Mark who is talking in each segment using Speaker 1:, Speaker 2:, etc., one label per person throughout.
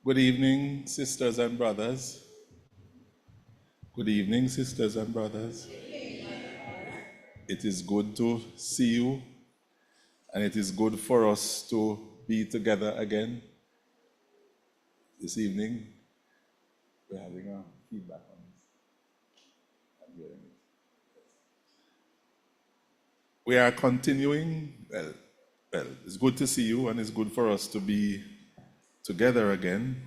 Speaker 1: Good evening, sisters and brothers. Good evening, sisters and brothers. It is good to see you, and it is good for us to be together again this evening. We're having a feedback on this. I'm hearing it. We are continuing. Well, it's good to see you, and it's good for us to be together again.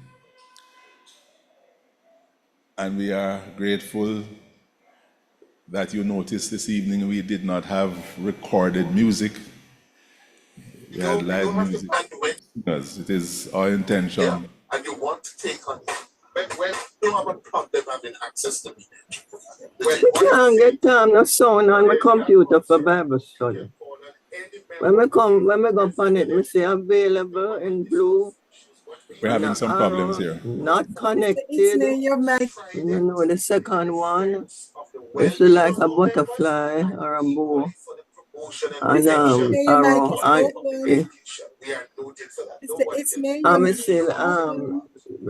Speaker 1: And we are grateful that you noticed this evening we did not have recorded music. We had live music because it is our intention.
Speaker 2: Yeah, and you want to take on it. When you have a problem having access to music.
Speaker 3: I can't get no sound on my computer for Bible study. When I go on it, I say available in blue.
Speaker 1: We're having some problems here.
Speaker 3: Not connected. You know, the second one, it's like a butterfly or a bow. And arrow. I'm still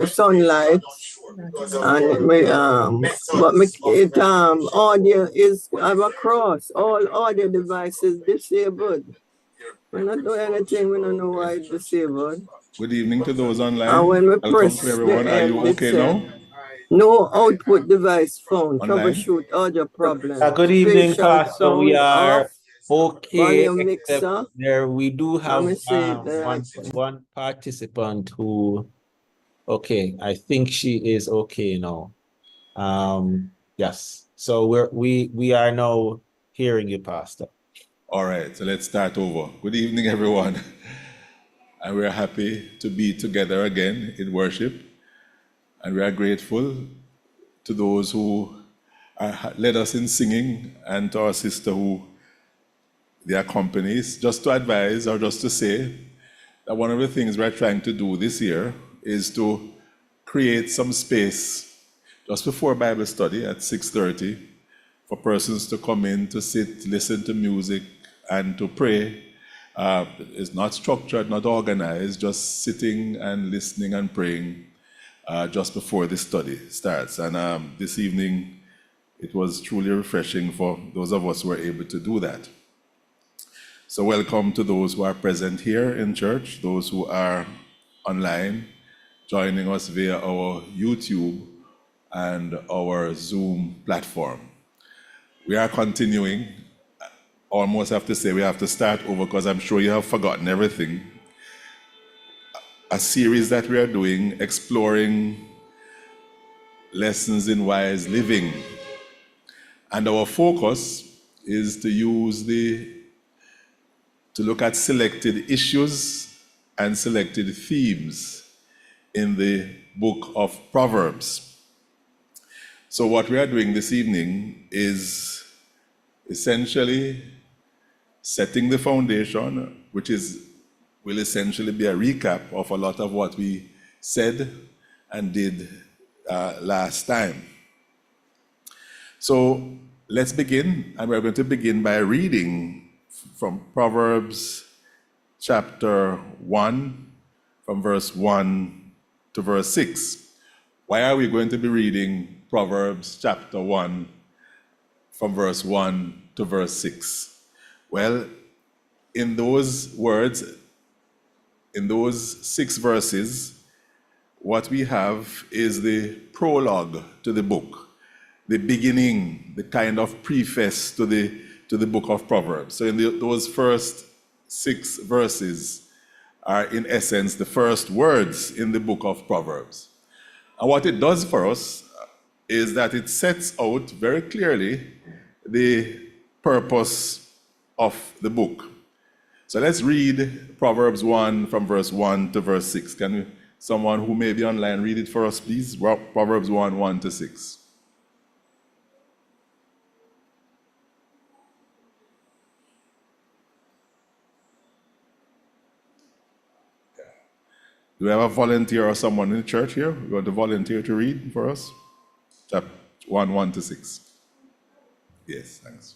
Speaker 3: sunlight. And but audio is I'm across. All audio devices disabled. We're not doing anything, we don't know why it's disabled.
Speaker 1: Good evening to those online.
Speaker 3: And when we
Speaker 1: Welcome
Speaker 3: press
Speaker 1: to everyone.
Speaker 3: the
Speaker 1: Are you okay now?
Speaker 3: No output device found.
Speaker 1: Online?
Speaker 3: Troubleshoot audio problem.
Speaker 4: Good evening,
Speaker 3: Spatial
Speaker 4: Pastor. We
Speaker 3: sound
Speaker 4: are
Speaker 3: off.
Speaker 4: okay.
Speaker 3: Volume
Speaker 4: Except
Speaker 3: mixer.
Speaker 4: there we do have
Speaker 3: Let me see
Speaker 4: one participant who, okay, I think she is okay now. Yes. So we are now hearing you, Pastor.
Speaker 1: All right, so let's start over. Good evening, everyone. And we're happy to be together again in worship. And we are grateful to those who led us in singing and to our sister who they accompanies. Just to advise or just to say that one of the things we're trying to do this year is to create some space just before Bible study at 6:30 for persons to come in, to sit, listen to music, and to pray. It's not structured, not organized, just sitting and listening and praying just before the study starts. And this evening, it was truly refreshing for those of us who were able to do that. So welcome to those who are present here in church, those who are online, joining us via our YouTube and our Zoom platform. We are continuing. Almost have to say we have to start over because I'm sure you have forgotten everything. A series that we are doing, exploring lessons in wise living. And our focus is to look at selected issues and selected themes in the book of Proverbs. So what we are doing this evening is essentially setting the foundation, which will essentially be a recap of a lot of what we said and did last time. So let's begin, and we're going to begin by reading from Proverbs chapter 1, from verse 1 to verse 6. Why are we going to be reading Proverbs chapter 1, from verse 1 to verse 6? Well, in those words, in those 6 verses, what we have is the prologue to the book, the beginning, the kind of preface to the book of Proverbs. So in those first 6 verses are in essence the first words in the book of Proverbs. And what it does for us is that it sets out very clearly the purpose of the book. So let's read Proverbs 1 from verse 1 to verse 6. Can someone who may be online read it for us, please? Proverbs 1, 1 to 6. Do we have a volunteer or someone in the church here? You want to volunteer to read for us? Chapter 1, 1 to 6. Yes, thanks.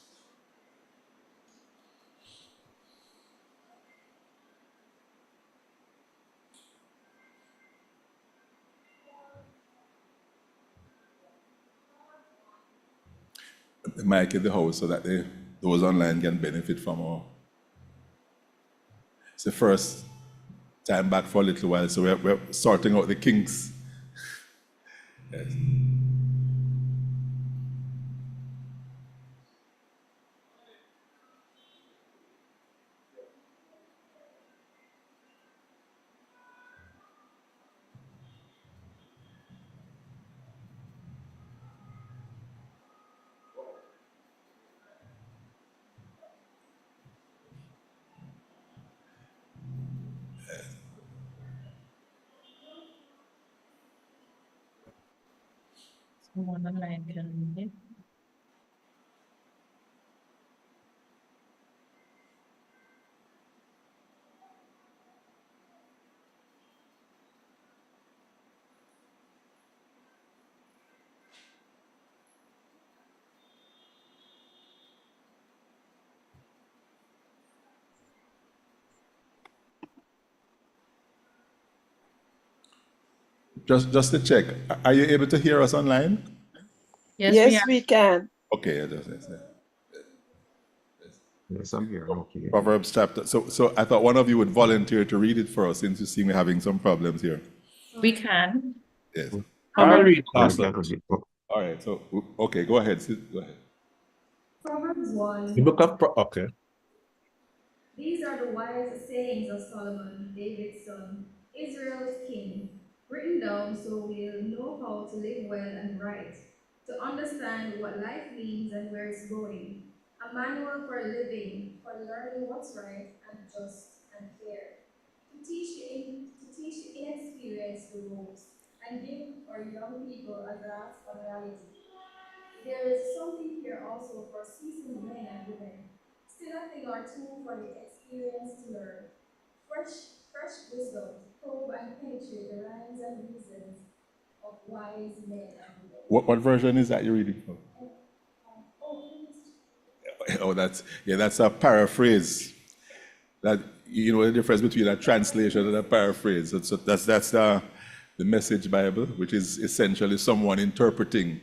Speaker 1: the mic in the house so that those online can benefit from it's the first time back for a little while, so we're sorting out the kinks. Yes.
Speaker 5: Someone online can read it.
Speaker 1: Just to check, are you able to hear us online?
Speaker 5: Yes,
Speaker 6: Yes, we can.
Speaker 1: Okay, I just
Speaker 7: Yes, I'm here. Okay.
Speaker 1: Proverbs chapter. So I thought one of you would volunteer to read it for us, since you see me having some problems here.
Speaker 5: we can.
Speaker 1: Yes.
Speaker 4: I'll read,
Speaker 7: Yes,
Speaker 4: Pastor.
Speaker 1: All right. So okay, go ahead. Sid, go ahead.
Speaker 8: Proverbs
Speaker 4: The
Speaker 8: 1.
Speaker 4: book of okay.
Speaker 8: These are the wise sayings of Solomon, David's son, Israel's king, written down so we'll know how to live well and right, to understand what life means and where it's going. A manual for living, for learning what's right and just and fair, to teach the inexperienced the ropes, and give our young people a grasp on reality. There is something here also for seasoned men and women, still a thing or two for the experienced to learn. Fresh wisdom to probe and penetrate the rhymes and reasons of wise men and women.
Speaker 1: What version is that you're reading from?
Speaker 8: Oh, please.
Speaker 1: Oh, that's a paraphrase. That you know the difference between a translation and a paraphrase. So that's the Message Bible, which is essentially someone interpreting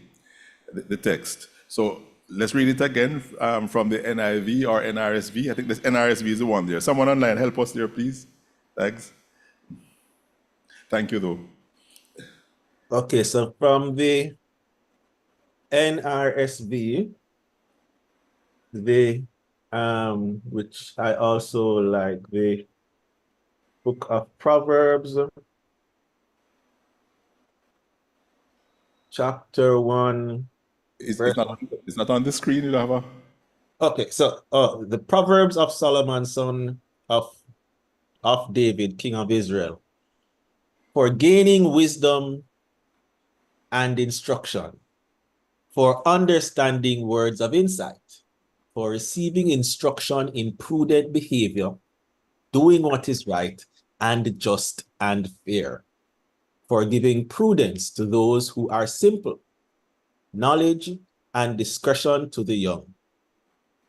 Speaker 1: the text. So let's read it again from the NIV or NRSV. I think this NRSV is the one there. Someone online, help us there, please. Thanks. Thank you, though.
Speaker 4: Okay, so from the NRSV, the which I also like, the book of Proverbs, chapter 1, verse
Speaker 1: It's not on the screen. You have a.
Speaker 4: Okay, so the Proverbs of Solomon, son of David, king of Israel, for gaining wisdom and instruction, for understanding words of insight, for receiving instruction in prudent behavior, doing what is right and just and fair, for giving prudence to those who are simple, knowledge and discretion to the young.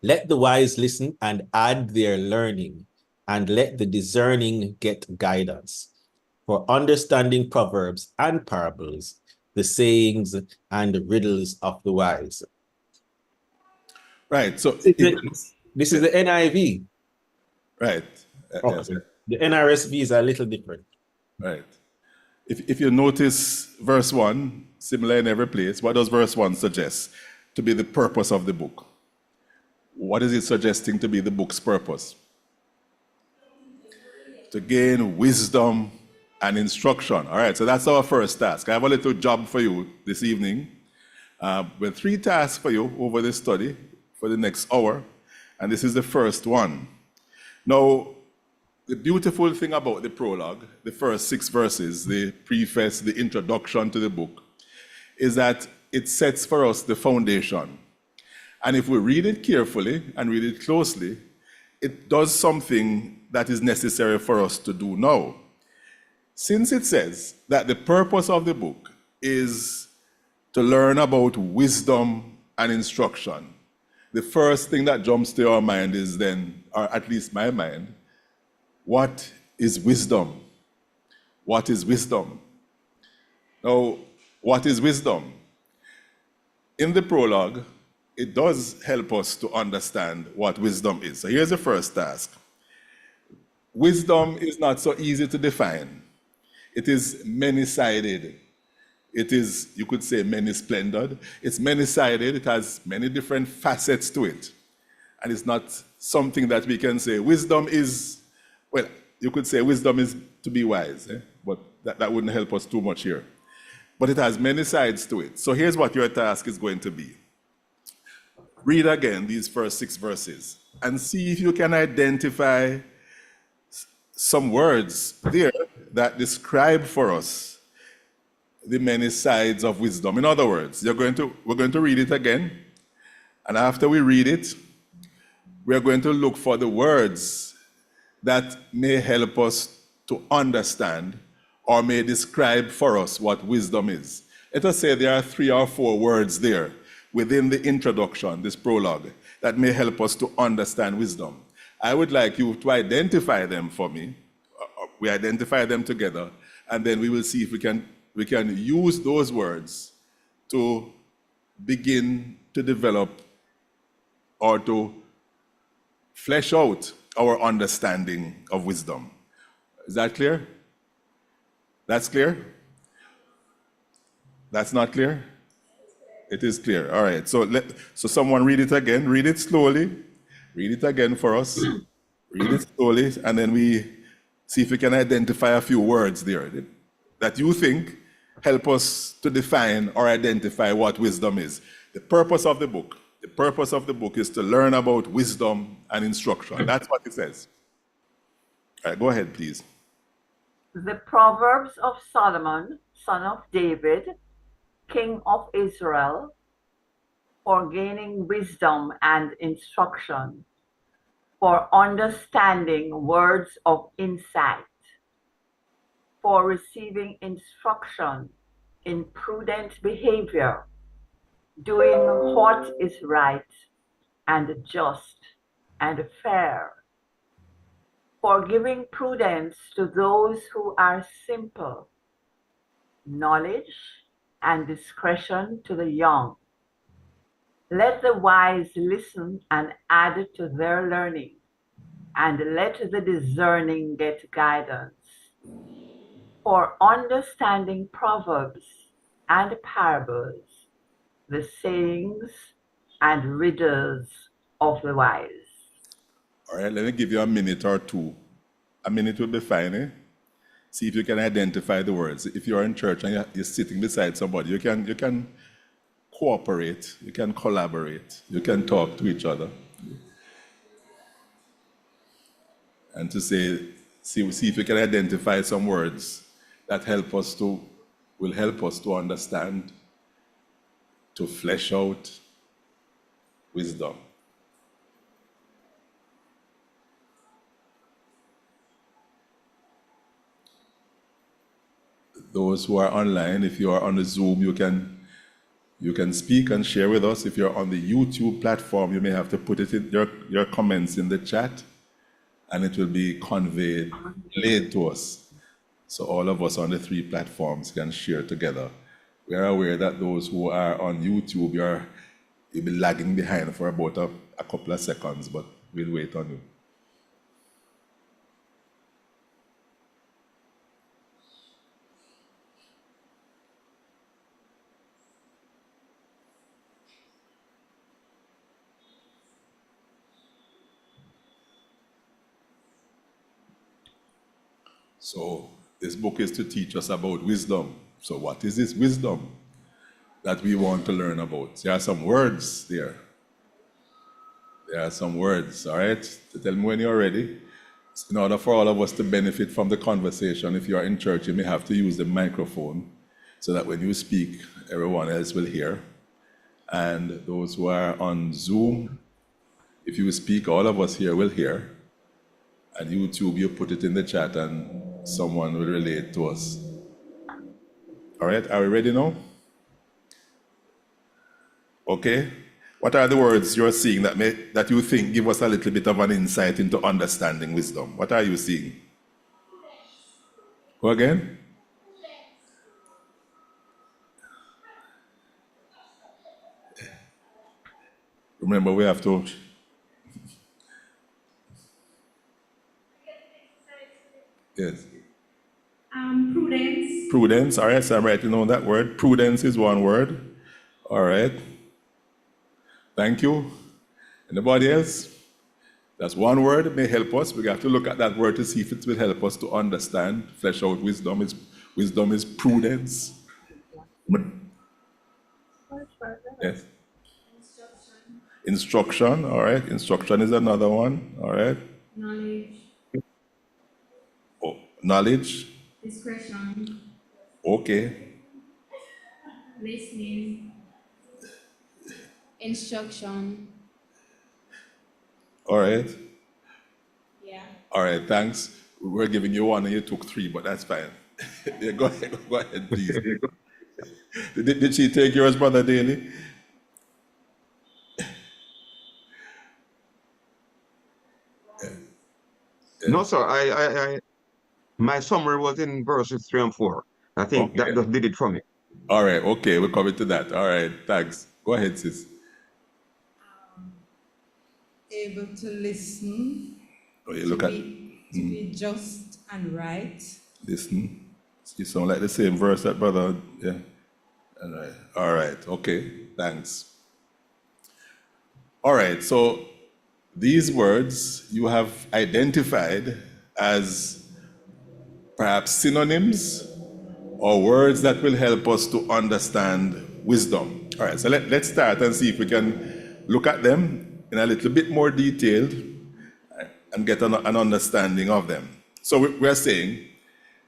Speaker 4: Let the wise listen and add their learning, and let the discerning get guidance. For understanding proverbs and parables, the sayings and riddles of the wise.
Speaker 1: Right. So
Speaker 4: This is the NIV.
Speaker 1: right.
Speaker 4: Okay.
Speaker 1: Yes.
Speaker 4: The NRSV is a little different.
Speaker 1: Right. If you notice verse 1, similar in every place, what does verse 1 suggest to be the purpose of the book? What is it suggesting to be the book's purpose? To gain wisdom and instruction. All right, so that's our first task. I have a little job for you this evening. With 3 tasks for you over this study for the next hour, and this is the first one. Now, the beautiful thing about the prologue, the first 6 verses, the preface, the introduction to the book, is that it sets for us the foundation. And if we read it carefully and read it closely, it does something that is necessary for us to do now. Since it says that the purpose of the book is to learn about wisdom and instruction, the first thing that jumps to our mind is then, or at least my mind, what is wisdom? What is wisdom? Now, what is wisdom? In the prologue, it does help us to understand what wisdom is. So here's the first task. Wisdom is not so easy to define. It is many-sided. It is, you could say, many-splendored. It's many-sided. It has many different facets to it. And it's not something that we can say, wisdom is, well, you could say wisdom is to be wise, but that wouldn't help us too much here. But it has many sides to it. So here's what your task is going to be. Read again these first 6 verses and see if you can identify some words there that describe for us the many sides of wisdom. In other words, we're going to read it again, and after we read it, we're going to look for the words that may help us to understand or may describe for us what wisdom is. Let us say there are 3 or 4 words there within the introduction, this prologue, that may help us to understand wisdom. I would like you to identify them for me. We identify them together, and then we will see if we can use those words to begin to develop or to flesh out our understanding of wisdom. Is that clear? That's clear? That's not clear? It is clear. All right. So someone read it again. Read it slowly. Read it again for us. Read it slowly, and then we see if we can identify a few words there that you think help us to define or identify what wisdom is. The purpose of the book is to learn about wisdom and instruction. That's what it says. All right, go ahead, please.
Speaker 3: The Proverbs of Solomon, son of David, king of Israel, for gaining wisdom and instruction, for understanding words of insight, for receiving instruction in prudent behavior, doing what is right and just and fair, for giving prudence to those who are simple, knowledge and discretion to the young. Let the wise listen and add to their learning, and let the discerning get guidance. For understanding proverbs and parables, the sayings and riddles of the wise.
Speaker 1: All right, let me give you a minute or two. A minute will be fine, eh? See if you can identify the words. If you're in church and you're sitting beside somebody, you can cooperate, you can collaborate, you can talk to each other. And to see if you can identify some words that will help us to understand, to flesh out wisdom. Those who are online, if you are on the Zoom, you can speak and share with us. If you're on the YouTube platform, you may have to put it in your comments in the chat, and it will be relayed to us. So all of us on the 3 platforms can share together. We are aware that those who are on YouTube, you'll be lagging behind for about a couple of seconds, but we'll wait on you. So this book is to teach us about wisdom. So what is this wisdom that we want to learn about? There are some words there. There are some words, all right? So tell me when you're ready. In order for all of us to benefit from the conversation, if you are in church, you may have to use the microphone so that when you speak, everyone else will hear. And those who are on Zoom, if you speak, all of us here will hear. And YouTube, you put it in the chat and someone will relate to us. All right, are we ready now? Okay. What are the words you're seeing that you think give us a little bit of an insight into understanding wisdom? What are you seeing? Go again? Remember, we have to. Yes.
Speaker 8: Prudence.
Speaker 1: Prudence. All right, so I'm writing down that word. Prudence is one word. All right. Thank you. Anybody else? That's one word. It may help us. We have to look at that word to see if it will help us to understand, flesh out wisdom. Wisdom is prudence. Yes. Instruction. All right. Instruction is another one. All right.
Speaker 8: Knowledge.
Speaker 1: Oh, knowledge.
Speaker 8: Discretion.
Speaker 1: Okay.
Speaker 8: Listening. Instruction.
Speaker 1: All right.
Speaker 8: Yeah.
Speaker 1: All right. Thanks. We're giving you one and you took three, but that's fine. Yeah, go ahead, please. Did she take yours, Brother Daly?
Speaker 6: No, sir. My summary was in verses 3 and 4. I think that
Speaker 1: Okay.
Speaker 6: just did it for me.
Speaker 1: All right. Okay. We're coming to that. All right. Thanks. Go ahead, sis.
Speaker 7: Able to listen,
Speaker 1: Oh, you
Speaker 7: to
Speaker 1: look at
Speaker 7: be just and right.
Speaker 1: listen. You sound like the same verse that brother. Yeah. All right. All right. Okay. Thanks. All right. So these words you have identified as perhaps synonyms or words that will help us to understand wisdom. All right. So let's start and see if we can look at them in a little bit more detail and get an understanding of them. So we're saying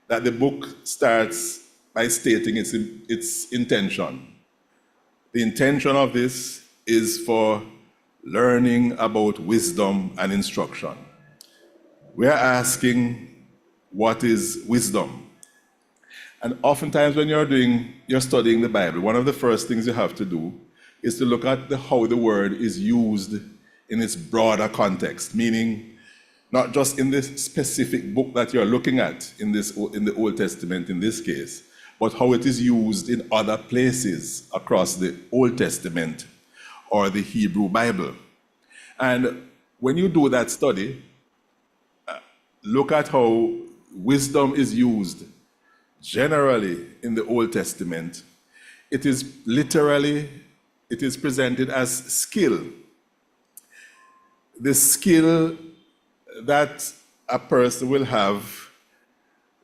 Speaker 1: that the book starts by stating its intention. The intention of this is for learning about wisdom and instruction. We are asking, what is wisdom? And oftentimes when you're studying the Bible, one of the first things you have to do is to look at how the word is used in its broader context, meaning not just in this specific book that you're looking at in the Old Testament in this case, but how it is used in other places across the Old Testament or the Hebrew Bible. And when you do that study, look at how wisdom is used generally in the Old Testament. It is presented as skill. The skill that a person will have,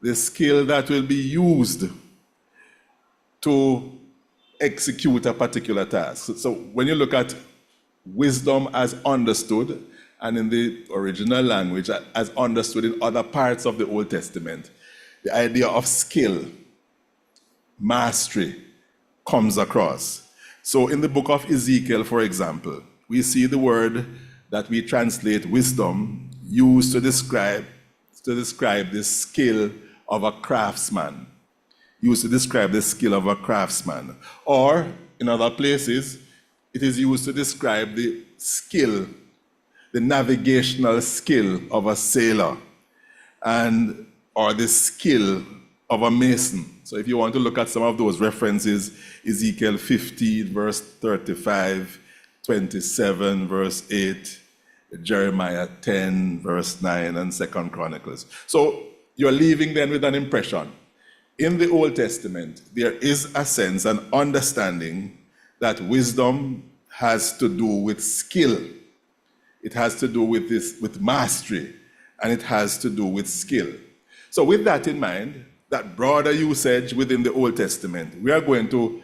Speaker 1: the skill that will be used to execute a particular task. So when you look at wisdom as understood, and in the original language as understood in other parts of the Old Testament, the idea of skill, mastery, comes across. So in the book of Ezekiel, for example, we see the word that we translate wisdom used to describe the skill of a craftsman. Used to describe the skill of a craftsman. Or, in other places, it is used to describe the skill, the navigational skill of a sailor, or the skill of a mason. So if you want to look at some of those references, Ezekiel 15, verse 35, 27, verse 8, Jeremiah 10, verse 9, and 2 Chronicles. So you're leaving then with an impression. In the Old Testament, there is a sense, an understanding that wisdom has to do with skill. It has to do with mastery, and it has to do with skill. So with that in mind, that broader usage within the Old Testament, we are going to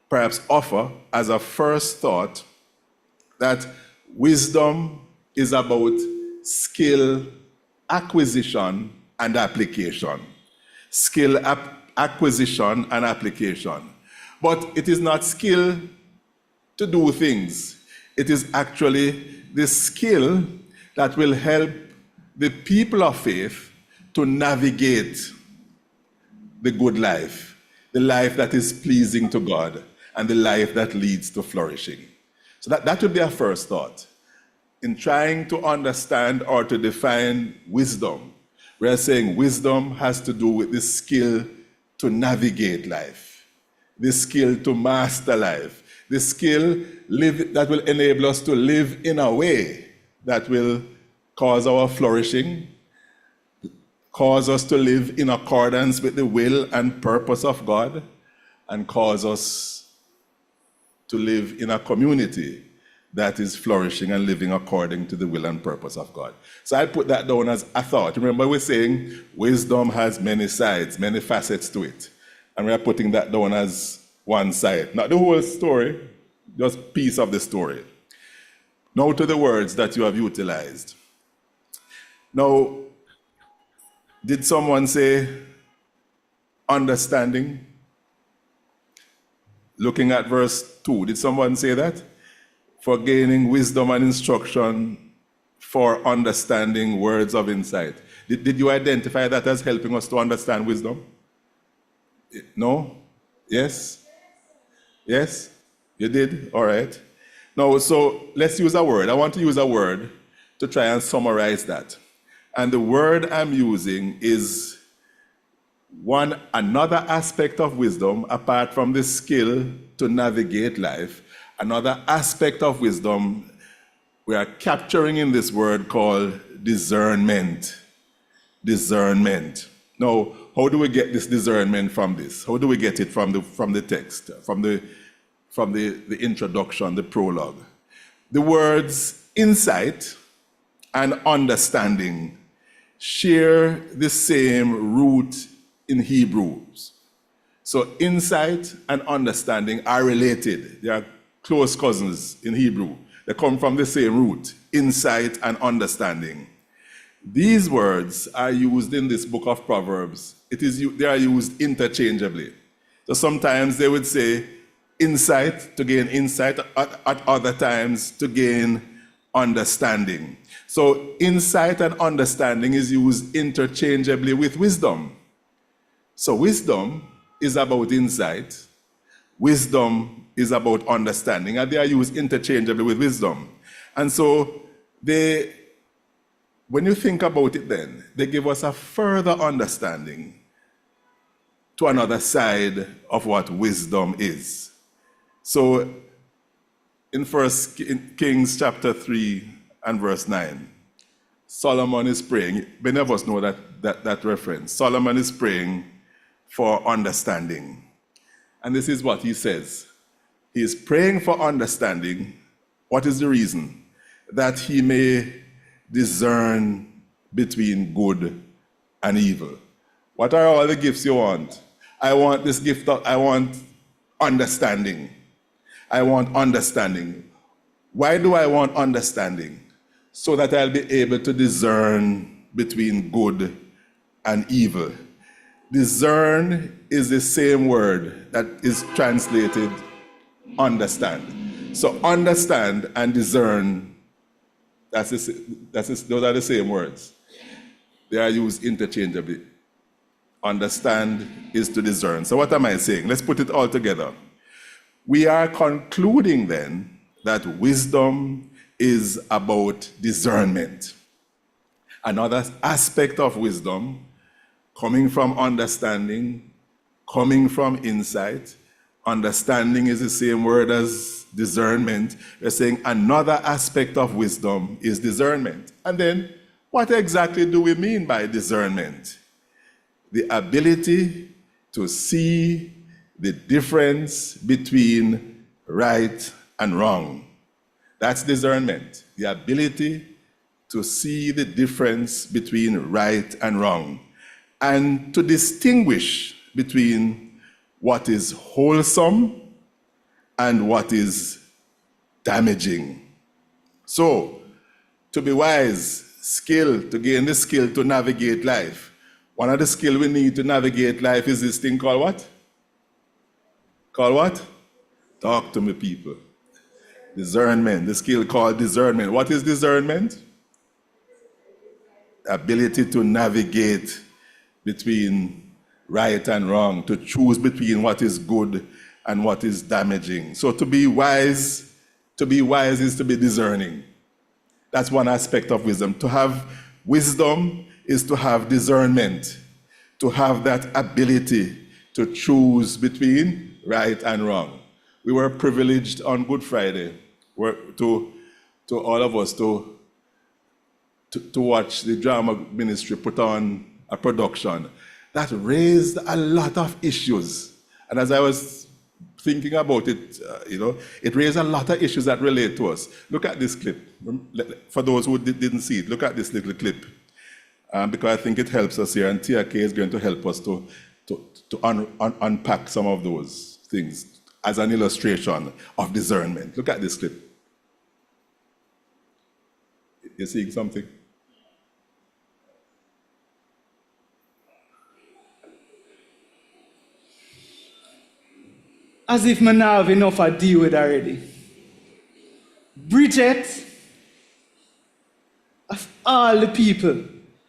Speaker 1: perhaps offer as a first thought that wisdom is about skill acquisition and application. Skill acquisition and application. But it is not skill to do things. It is actually the skill that will help the people of faith to navigate the good life, the life that is pleasing to God, and the life that leads to flourishing. So that would be our first thought. In trying to understand or to define wisdom, we are saying wisdom has to do with the skill to navigate life, the skill to master life, the skill that will enable us to live in a way that will cause our flourishing, cause us to live in accordance with the will and purpose of God, and cause us to live in a community that is flourishing and living according to the will and purpose of God. So I put that down as a thought. Remember, we're saying wisdom has many sides, many facets to it. And we're putting that down as one side. Not the whole story, just piece of the story. Now to the words that you have utilized. Now, did someone say understanding? Looking at verse 2, did someone say that? For gaining wisdom and instruction, for understanding words of insight. Did you identify that as helping us to understand wisdom? No? Yes? Yes? You did? All right. Now, so let's use a word. I want to use a word to try and summarize that. And the word I'm using is another aspect of wisdom, apart from the skill to navigate life. Another aspect of wisdom we are capturing in this word called discernment. Discernment. Now, how do we get this discernment from this? How do we get it from the text, from the introduction, the prologue? The words insight and understanding share the same root in Hebrews. So insight and understanding are related. They are close cousins in Hebrew. They come from the same root, insight and understanding. These words are used in this book of Proverbs. They are used interchangeably. So sometimes they would say insight to gain insight, at other times to gain understanding. So insight and understanding is used interchangeably with wisdom. So wisdom is about insight. Wisdom is about understanding, and they are used interchangeably with wisdom. And so when you think about it then, they give us a further understanding to another side of what wisdom is. So in 1 Kings chapter 3 and verse 9, Solomon is praying. Many of us know that reference. Solomon is praying for understanding. And this is what he says. He is praying for understanding. What is the reason? That he may discern between good and evil. What are all the gifts you want? I want this gift I want understanding. I want understanding. Why do I want understanding? So that I'll be able to discern between good and evil. Discern is the same word that is translated understand. So understand and discern, those are the same words. They are used interchangeably. Understand is to discern. So what am I saying? Let's put it all together. We are concluding then that wisdom is about discernment. Another aspect of wisdom, coming from understanding, coming from insight. Understanding is the same word as discernment. We're saying another aspect of wisdom is discernment. And then, what exactly do we mean by discernment? The ability to see the difference between right and wrong. That's discernment. The ability to see the difference between right and wrong, and to distinguish between what is wholesome and what is damaging. So, to be wise, to gain the skill to navigate life. One of the skills we need to navigate life is this thing called what? Called what? Talk to me, people. Discernment, the skill called discernment. What is discernment? Ability to navigate between right and wrong, to choose between what is good and what is damaging. So to be wise is to be discerning. That's one aspect of wisdom. To have wisdom is to have discernment, to have that ability to choose between right and wrong. we were privileged on Good Friday to all of us to watch the drama ministry put on a production that raised a lot of issues. And as I was thinking about it, it raised a lot of issues that relate to us. Look at this clip. For those who didn't see it, look at this little clip. Because I think it helps us here, and Tia K is going to help us to unpack some of those things as an illustration of discernment. Look at this clip. You're seeing something?
Speaker 9: As if I now have enough to deal with already. Bridget, of all the people,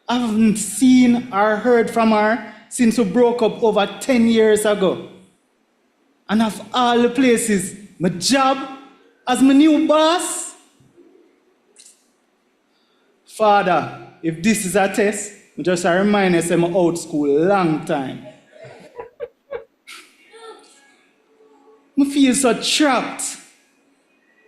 Speaker 9: I haven't seen or heard from her since we broke up over 10 years ago. And of all the places, my job as my new boss. Father, if this is a test, just a reminder, say I'm out school long time. I feel so trapped.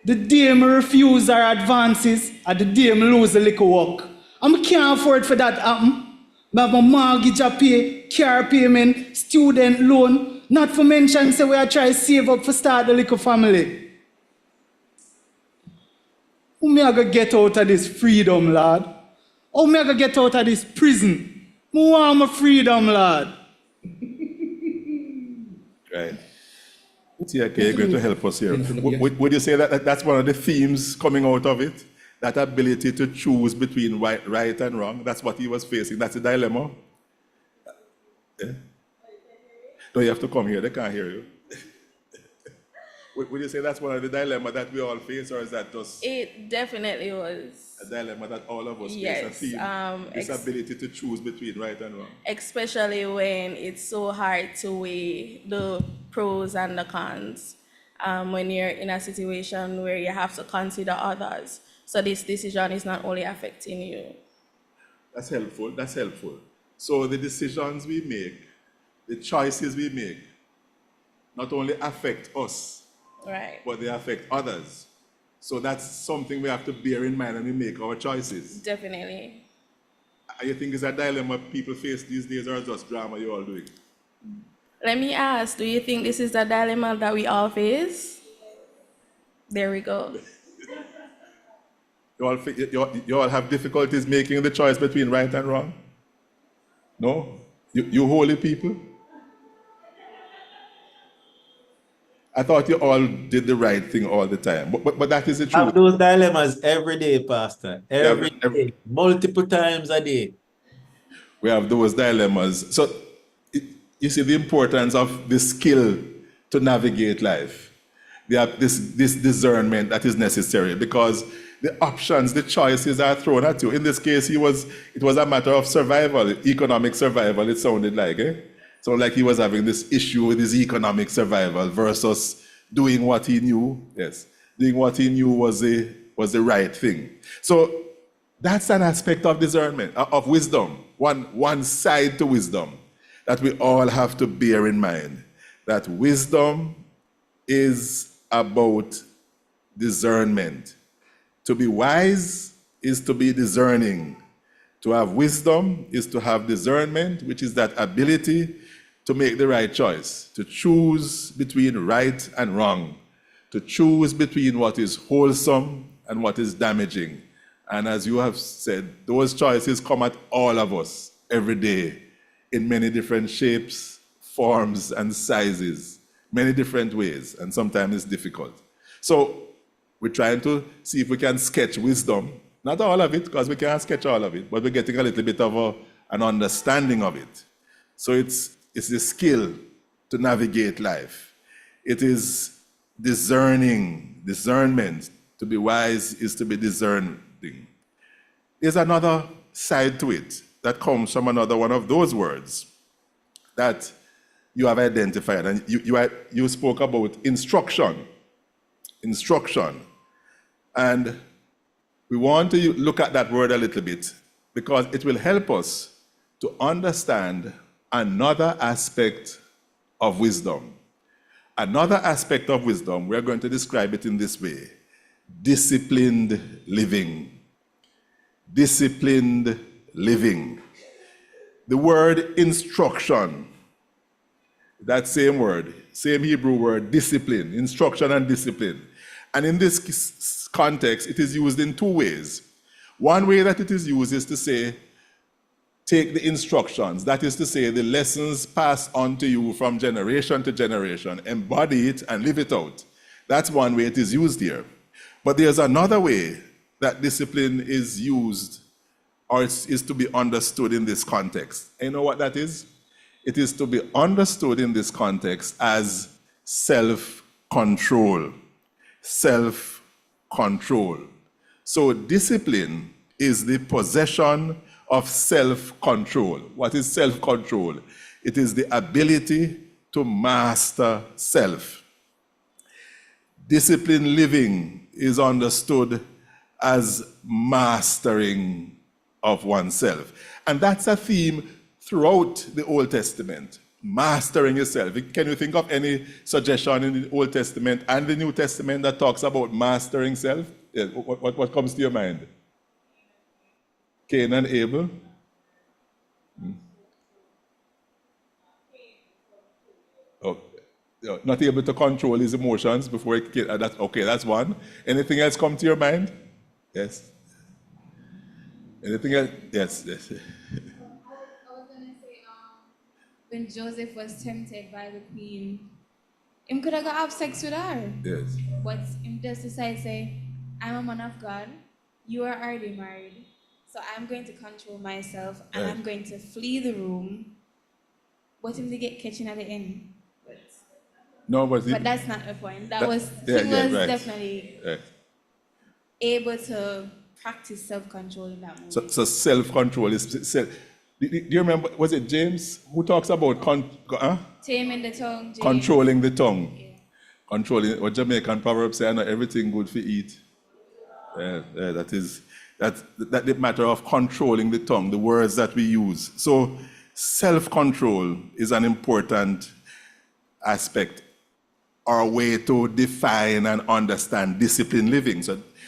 Speaker 9: The day I refuse our advances, or the day I lose a little work. And I can't afford for that to happen. I have a mortgage to pay, car payment, student loan, not for mention say we are trying to save up for start a little family. How am I going to get out of this freedom, Lord? How am I going to get out of this prison? I want my freedom, Lord.
Speaker 1: Right. Tia K, you're going to help us here. Would you say that that's one of the themes coming out of it? That ability to choose between right and wrong? That's what he was facing. That's a dilemma. Yeah? No, you have to come here. They can't hear you. Would you say that's one of the dilemmas that we all face, or is that just...
Speaker 10: It definitely was.
Speaker 1: A dilemma that all of us
Speaker 10: Yes,
Speaker 1: face, a theme, this ability to choose between right and wrong.
Speaker 10: Especially when it's so hard to weigh the pros and the cons, when you're in a situation where you have to consider others. So this decision is not only affecting you.
Speaker 1: That's helpful, that's helpful. So the decisions we make, the choices we make, not only affect us,
Speaker 10: Right.
Speaker 1: but they affect others. So that's something we have to bear in mind when we make our choices.
Speaker 10: Definitely.
Speaker 1: You think it's a dilemma people face these days, or just drama you're all doing?
Speaker 10: Let me ask, do you think this is the dilemma that we all face? There we go.
Speaker 1: You all have difficulties making the choice between right and wrong? No? You holy people? I thought you all did the right thing all the time, but that is the truth.
Speaker 4: Have those dilemmas every day, Pastor. Every day, multiple times a day.
Speaker 1: We have those dilemmas. So you see the importance of the skill to navigate life. They have this discernment that is necessary, because the options, the choices are thrown at you. In this case, it was a matter of survival, economic survival, it sounded like. So like he was having this issue with his economic survival versus doing what he knew. Yes, doing what he knew was the right thing. So that's an aspect of discernment, of wisdom, one side to wisdom that we all have to bear in mind. That wisdom is about discernment. To be wise is to be discerning. To have wisdom is to have discernment, which is that ability to make the right choice, to choose between right and wrong, to choose between what is wholesome and what is damaging. And as you have said, those choices come at all of us every day in many different shapes, forms, and sizes, many different ways, and sometimes it's difficult. So we're trying to see if we can sketch wisdom, not all of it, because we can't sketch all of it, but we're getting a little bit of an understanding of it. So it's the skill to navigate life. It is discernment. To be wise is to be discerning. There's another side to it that comes from another one of those words that you have identified, and you spoke about instruction. And we want to look at that word a little bit, because it will help us to understand another aspect of wisdom. Another aspect of wisdom, we're going to describe it in this way: disciplined living. Disciplined living. The word instruction, that same word, same Hebrew word, discipline, instruction and discipline. And in this context, it is used in two ways. One way that it is used is to say, take the instructions, that is to say, the lessons passed on to you from generation to generation, embody it and live it out. That's one way it is used here. But there's another way that discipline is used, or is to be understood in this context. And you know what that is? It is to be understood in this context as self-control. Self-control. So discipline is the possession of self-control. What is self-control? It is the ability to master self. Disciplined living is understood as mastering of oneself. And that's a theme throughout the Old Testament, mastering yourself. Can you think of any suggestion in the Old Testament and the New Testament that talks about mastering self? Yeah, what comes to your mind? Cain and Abel? Oh, not able to control his emotions before it came. That's one. Anything else come to your mind? Yes. Anything else? Yes.
Speaker 8: I was gonna say, when Joseph was tempted by the queen, him could have got have sex with her.
Speaker 1: Yes.
Speaker 8: But him just decided to say, I'm a man of God, you are already married, so I'm going to control myself and I'm going to flee the room. But him to get catching at the end. But that's not the point. He was definitely able to practice self-control in that moment.
Speaker 1: So self-control is do you remember, was it James who talks about
Speaker 8: taming the tongue, James.
Speaker 1: Controlling the tongue? Yeah. Controlling, what Jamaican proverbs say, I know everything good for eat. That's the matter of controlling the tongue, the words that we use. So self-control is an important aspect, or a way to define and understand disciplined living.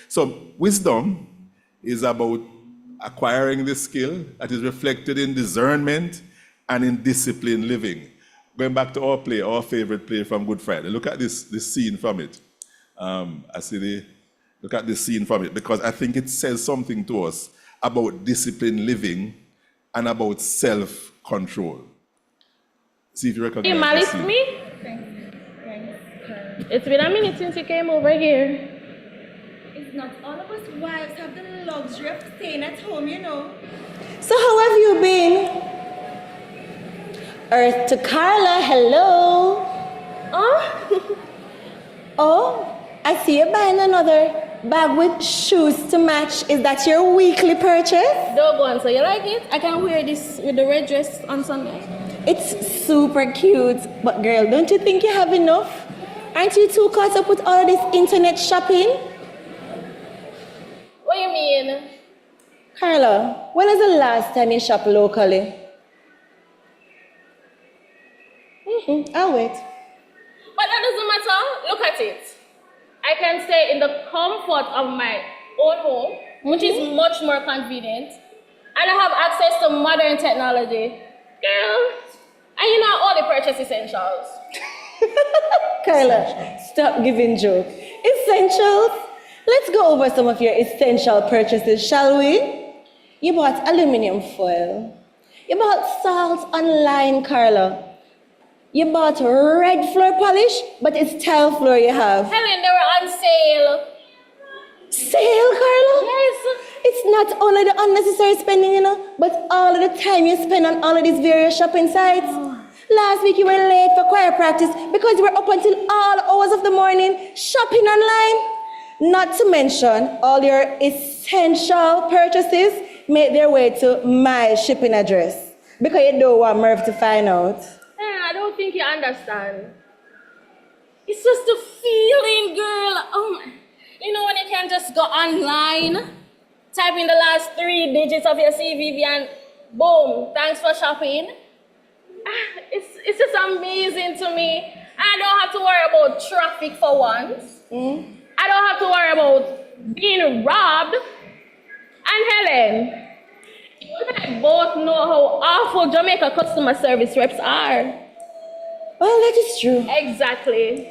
Speaker 1: So wisdom is about acquiring the skill that is reflected in discernment and in disciplined living. Going back to our favorite play from Good Friday. Look at this scene from it. Look at this scene from it, because I think it says something to us about disciplined living and about self-control. See if you recognize
Speaker 10: Malice
Speaker 1: the scene.
Speaker 10: me? It's been a minute since you came over here.
Speaker 11: It's not all of us wives have the luxury of staying at home, you know. So how have you been? Earth to Carla, hello. Oh, oh, I see you buying another bag with shoes to match. Is that your weekly purchase?
Speaker 10: Don't go on, so you like it? I can wear this with the red dress on Sunday.
Speaker 11: It's super cute, but girl, don't you think you have enough? Aren't you too caught up with all of this internet shopping?
Speaker 10: What do you mean?
Speaker 11: Carla, when was the last time you shopped locally? I'll wait.
Speaker 10: But that doesn't matter. Look at it. I can stay in the comfort of my own home, which is much more convenient, and I have access to modern technology. Girl, and you know all the purchase essentials.
Speaker 11: Carla, stop giving jokes. Essentials? Let's go over some of your essential purchases, shall we? You bought aluminum foil. You bought salt online, Carla. You bought red floor polish, but it's tile floor you have.
Speaker 10: Helen, they were on sale.
Speaker 11: Sale, Carla?
Speaker 10: Yes.
Speaker 11: It's not only the unnecessary spending, you know, but all of the time you spend on all of these various shopping sites. Last week you were late for choir practice because you were up until all hours of the morning shopping online. Not to mention all your essential purchases make their way to my shipping address because you don't want Merv to find out.
Speaker 10: I don't think you understand. It's just a feeling, girl. You know when you can just go online, type in the last 3 digits of your CVV and boom, thanks for shopping. It's just amazing to me. I don't have to worry about traffic for once. I don't have to worry about being robbed. And Helen, you and I both know how awful Jamaica customer service reps are.
Speaker 11: Well, that is true.
Speaker 10: Exactly.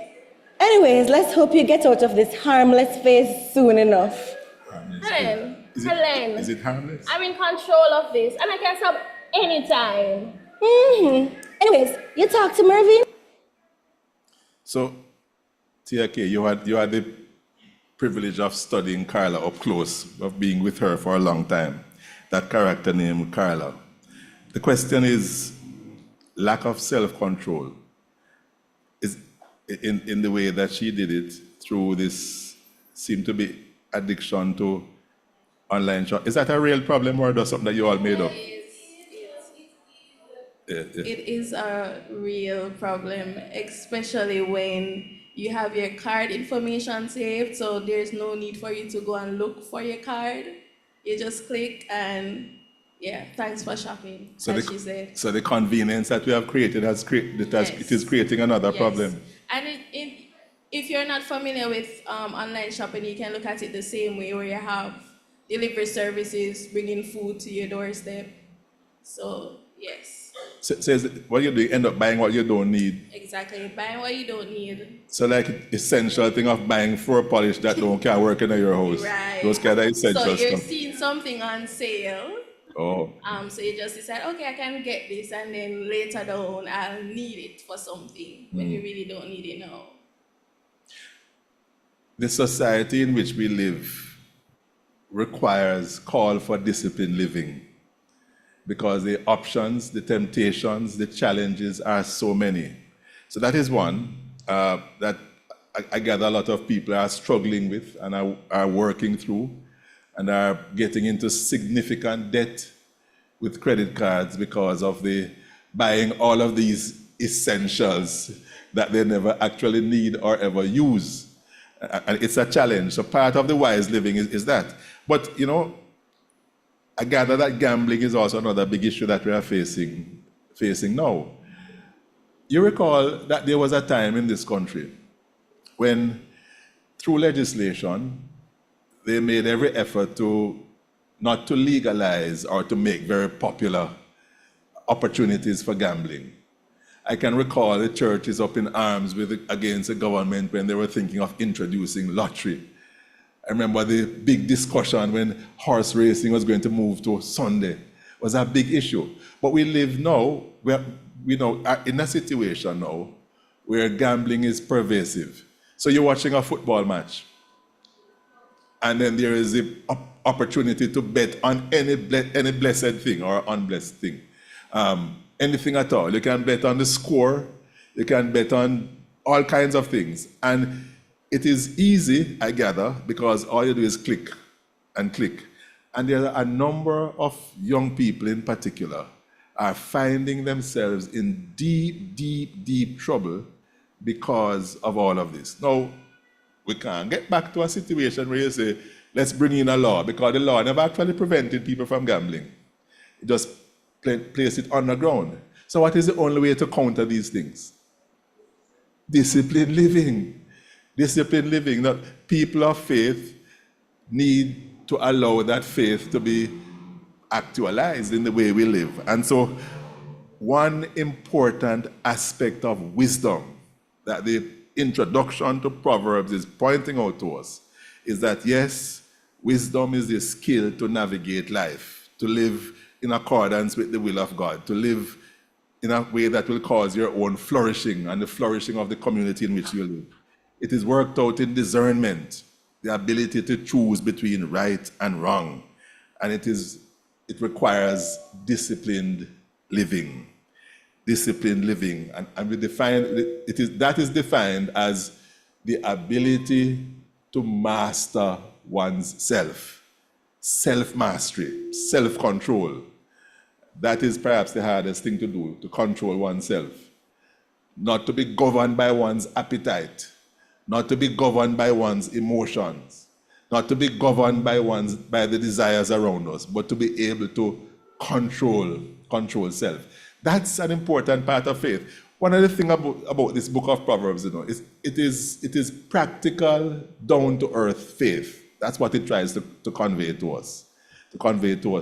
Speaker 11: Anyways, let's hope you get out of this harmless phase soon enough.
Speaker 10: Helen,
Speaker 1: Is it harmless?
Speaker 10: I'm in control of this, and I can stop anytime.
Speaker 11: Anyways, you talk to Mervyn?
Speaker 1: So, TK, you had the privilege of studying Carla up close, of being with her for a long time. That character named Carla. The question is lack of self-control. Is in the way that she did it through this seemed to be addiction to online shop. Is that a real problem or just something that you all made up?
Speaker 10: It is a real problem, especially when you have your card information saved, so there's no need for you to go and look for your card. You just click and yeah, thanks for shopping, as she said.
Speaker 1: So the convenience that we have created it is creating another problem.
Speaker 10: And if you're not familiar with online shopping, you can look at it the same way, where you have delivery services bringing food to your doorstep. So yes.
Speaker 1: Says what you do, you end up buying what you don't need.
Speaker 10: Exactly, buying what you don't need.
Speaker 1: So like essential thing of buying floor polish that can't work in your house.
Speaker 10: Right.
Speaker 1: Those kind of essential
Speaker 10: stuff. So you're
Speaker 1: stuff.
Speaker 10: seeing something on sale.
Speaker 1: Oh.
Speaker 10: So you just decide, okay, I can get this, and then later down I'll need it for something when you really don't need it now.
Speaker 1: The society in which we live requires call for disciplined living, because the options, the temptations, the challenges are so many. So that is one that I gather a lot of people are struggling with and are working through and are getting into significant debt with credit cards because of the buying all of these essentials that they never actually need or ever use. And it's a challenge. So part of the wise living is that. But, you know, I gather that gambling is also another big issue that we are facing now. You recall that there was a time in this country when, through legislation, they made every effort not to legalize or to make very popular opportunities for gambling. I can recall the church is up in arms against the government when they were thinking of introducing lottery. I remember the big discussion when horse racing was going to move to Sunday. It was a big issue. But we live now, are in a situation now where gambling is pervasive. So you're watching a football match, and then there is the opportunity to bet on any blessed thing or unblessed thing. Anything at all. You can bet on the score, you can bet on all kinds of things. And it is easy, I gather, because all you do is click and click. And there are a number of young people in particular are finding themselves in deep, deep, deep trouble because of all of this. Now, we can't get back to a situation where you say, let's bring in a law, because the law never actually prevented people from gambling. It just placed it on the ground. So what is the only way to counter these things? Disciplined living. Disciplined living. That people of faith need to allow that faith to be actualized in the way we live. And so one important aspect of wisdom that the introduction to Proverbs is pointing out to us is that, yes, wisdom is the skill to navigate life, to live in accordance with the will of God, to live in a way that will cause your own flourishing and the flourishing of the community in which you live. It is worked out in discernment, the ability to choose between right and wrong. And it requires disciplined living. Disciplined living. And we define that is defined as the ability to master one's self. Self-mastery, self-control. That is perhaps the hardest thing to do, to control oneself. Not to be governed by one's appetite, not to be governed by one's emotions, not to be governed by the desires around us, but to be able to control self. That's an important part of faith. one of the things about this book of Proverbs, is it is practical, down to earth faith. That's what it tries to convey to us,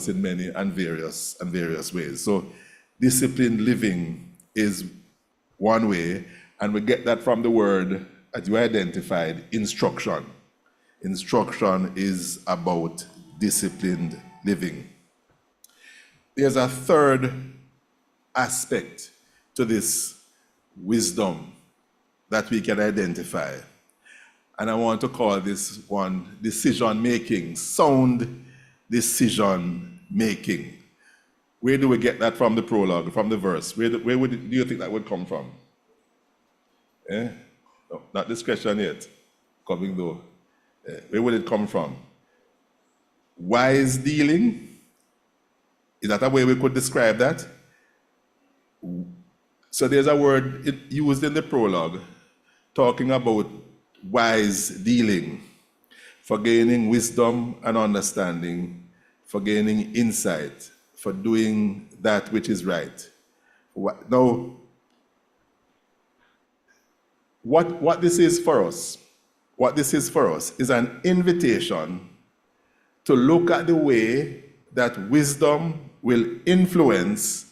Speaker 1: in many and various ways. So, disciplined living is one way, and we get that from the word that you identified, instruction. Instruction is about disciplined living. There's a third aspect to this wisdom that we can identify. And I want to call this one decision making, sound decision making. Where do we get that from the prologue, from the verse? Where do you think that would come from? No, not discretion yet. Coming though. Where would it come from? Wise dealing? Is that a way we could describe that? So there's a word used in the prologue talking about wise dealing, for gaining wisdom and understanding, for gaining insight, for doing that which is right. Now, what this is for us, is an invitation to look at the way that wisdom will influence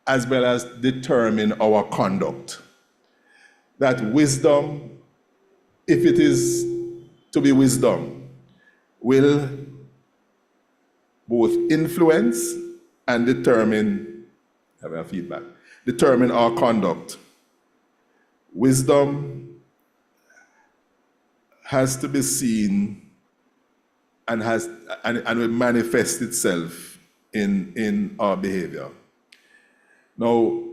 Speaker 1: as well as determine our conduct. That wisdom, if it is to be wisdom, will both influence and determine our conduct. Wisdom has to be seen and will manifest itself in our behavior. Now,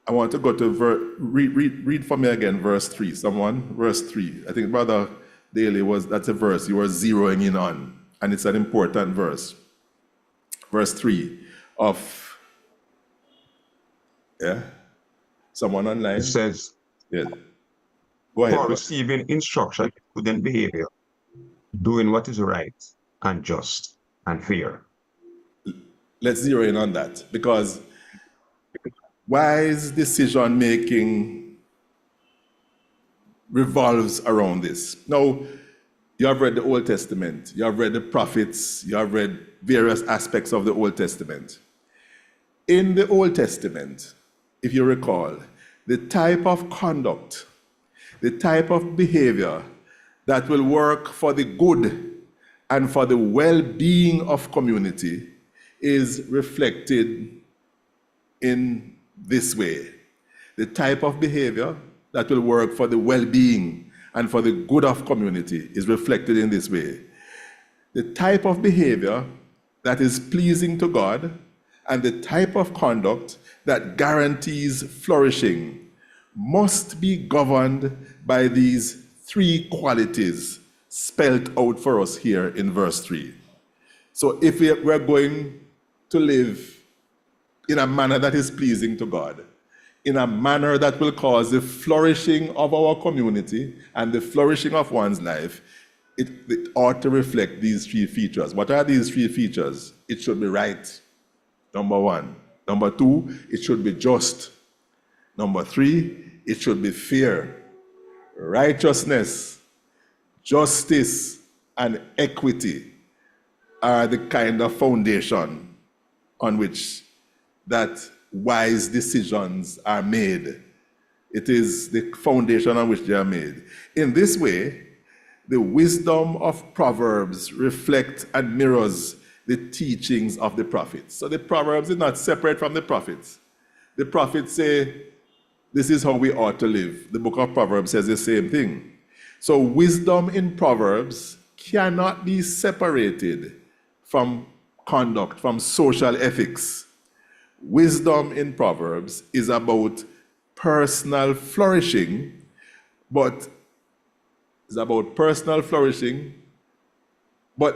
Speaker 1: I want to go to read for me again verse 3. Someone, verse 3. I think Brother Daly that's a verse you were zeroing in on, and it's an important verse. Verse 3 of, someone online?
Speaker 6: It says,
Speaker 1: yeah. Go ahead.
Speaker 6: For receiving instruction, prudent behavior, doing what is right and just and fair.
Speaker 1: Let's zero in on that, because wise decision making revolves around this. Now, you have read the Old Testament, you have read the prophets, you have read various aspects of the Old Testament. In the Old Testament, if you recall, the type of conduct, the type of behavior that will work for the good and for the well-being of community is reflected in this way. The type of behavior that will work for the well-being and for the good of community is reflected in this way. The type of behavior that is pleasing to God and the type of conduct that guarantees flourishing must be governed by these three qualities spelled out for us here in verse 3. So if we're going to live in a manner that is pleasing to God, in a manner that will cause the flourishing of our community and the flourishing of one's life, it ought to reflect these three features. What are these three features? It should be right, number one. Number two, it should be just. Number three, it should be fair. Righteousness, justice, and equity are the kind of foundation on which that wise decisions are made. It is the foundation on which they are made. In this way, the wisdom of Proverbs reflects and mirrors the teachings of the prophets. So the Proverbs is not separate from the prophets. The prophets say, this is how we ought to live. The book of Proverbs says the same thing. So wisdom in Proverbs cannot be separated from conduct, from social ethics. Wisdom in Proverbs is about personal flourishing, but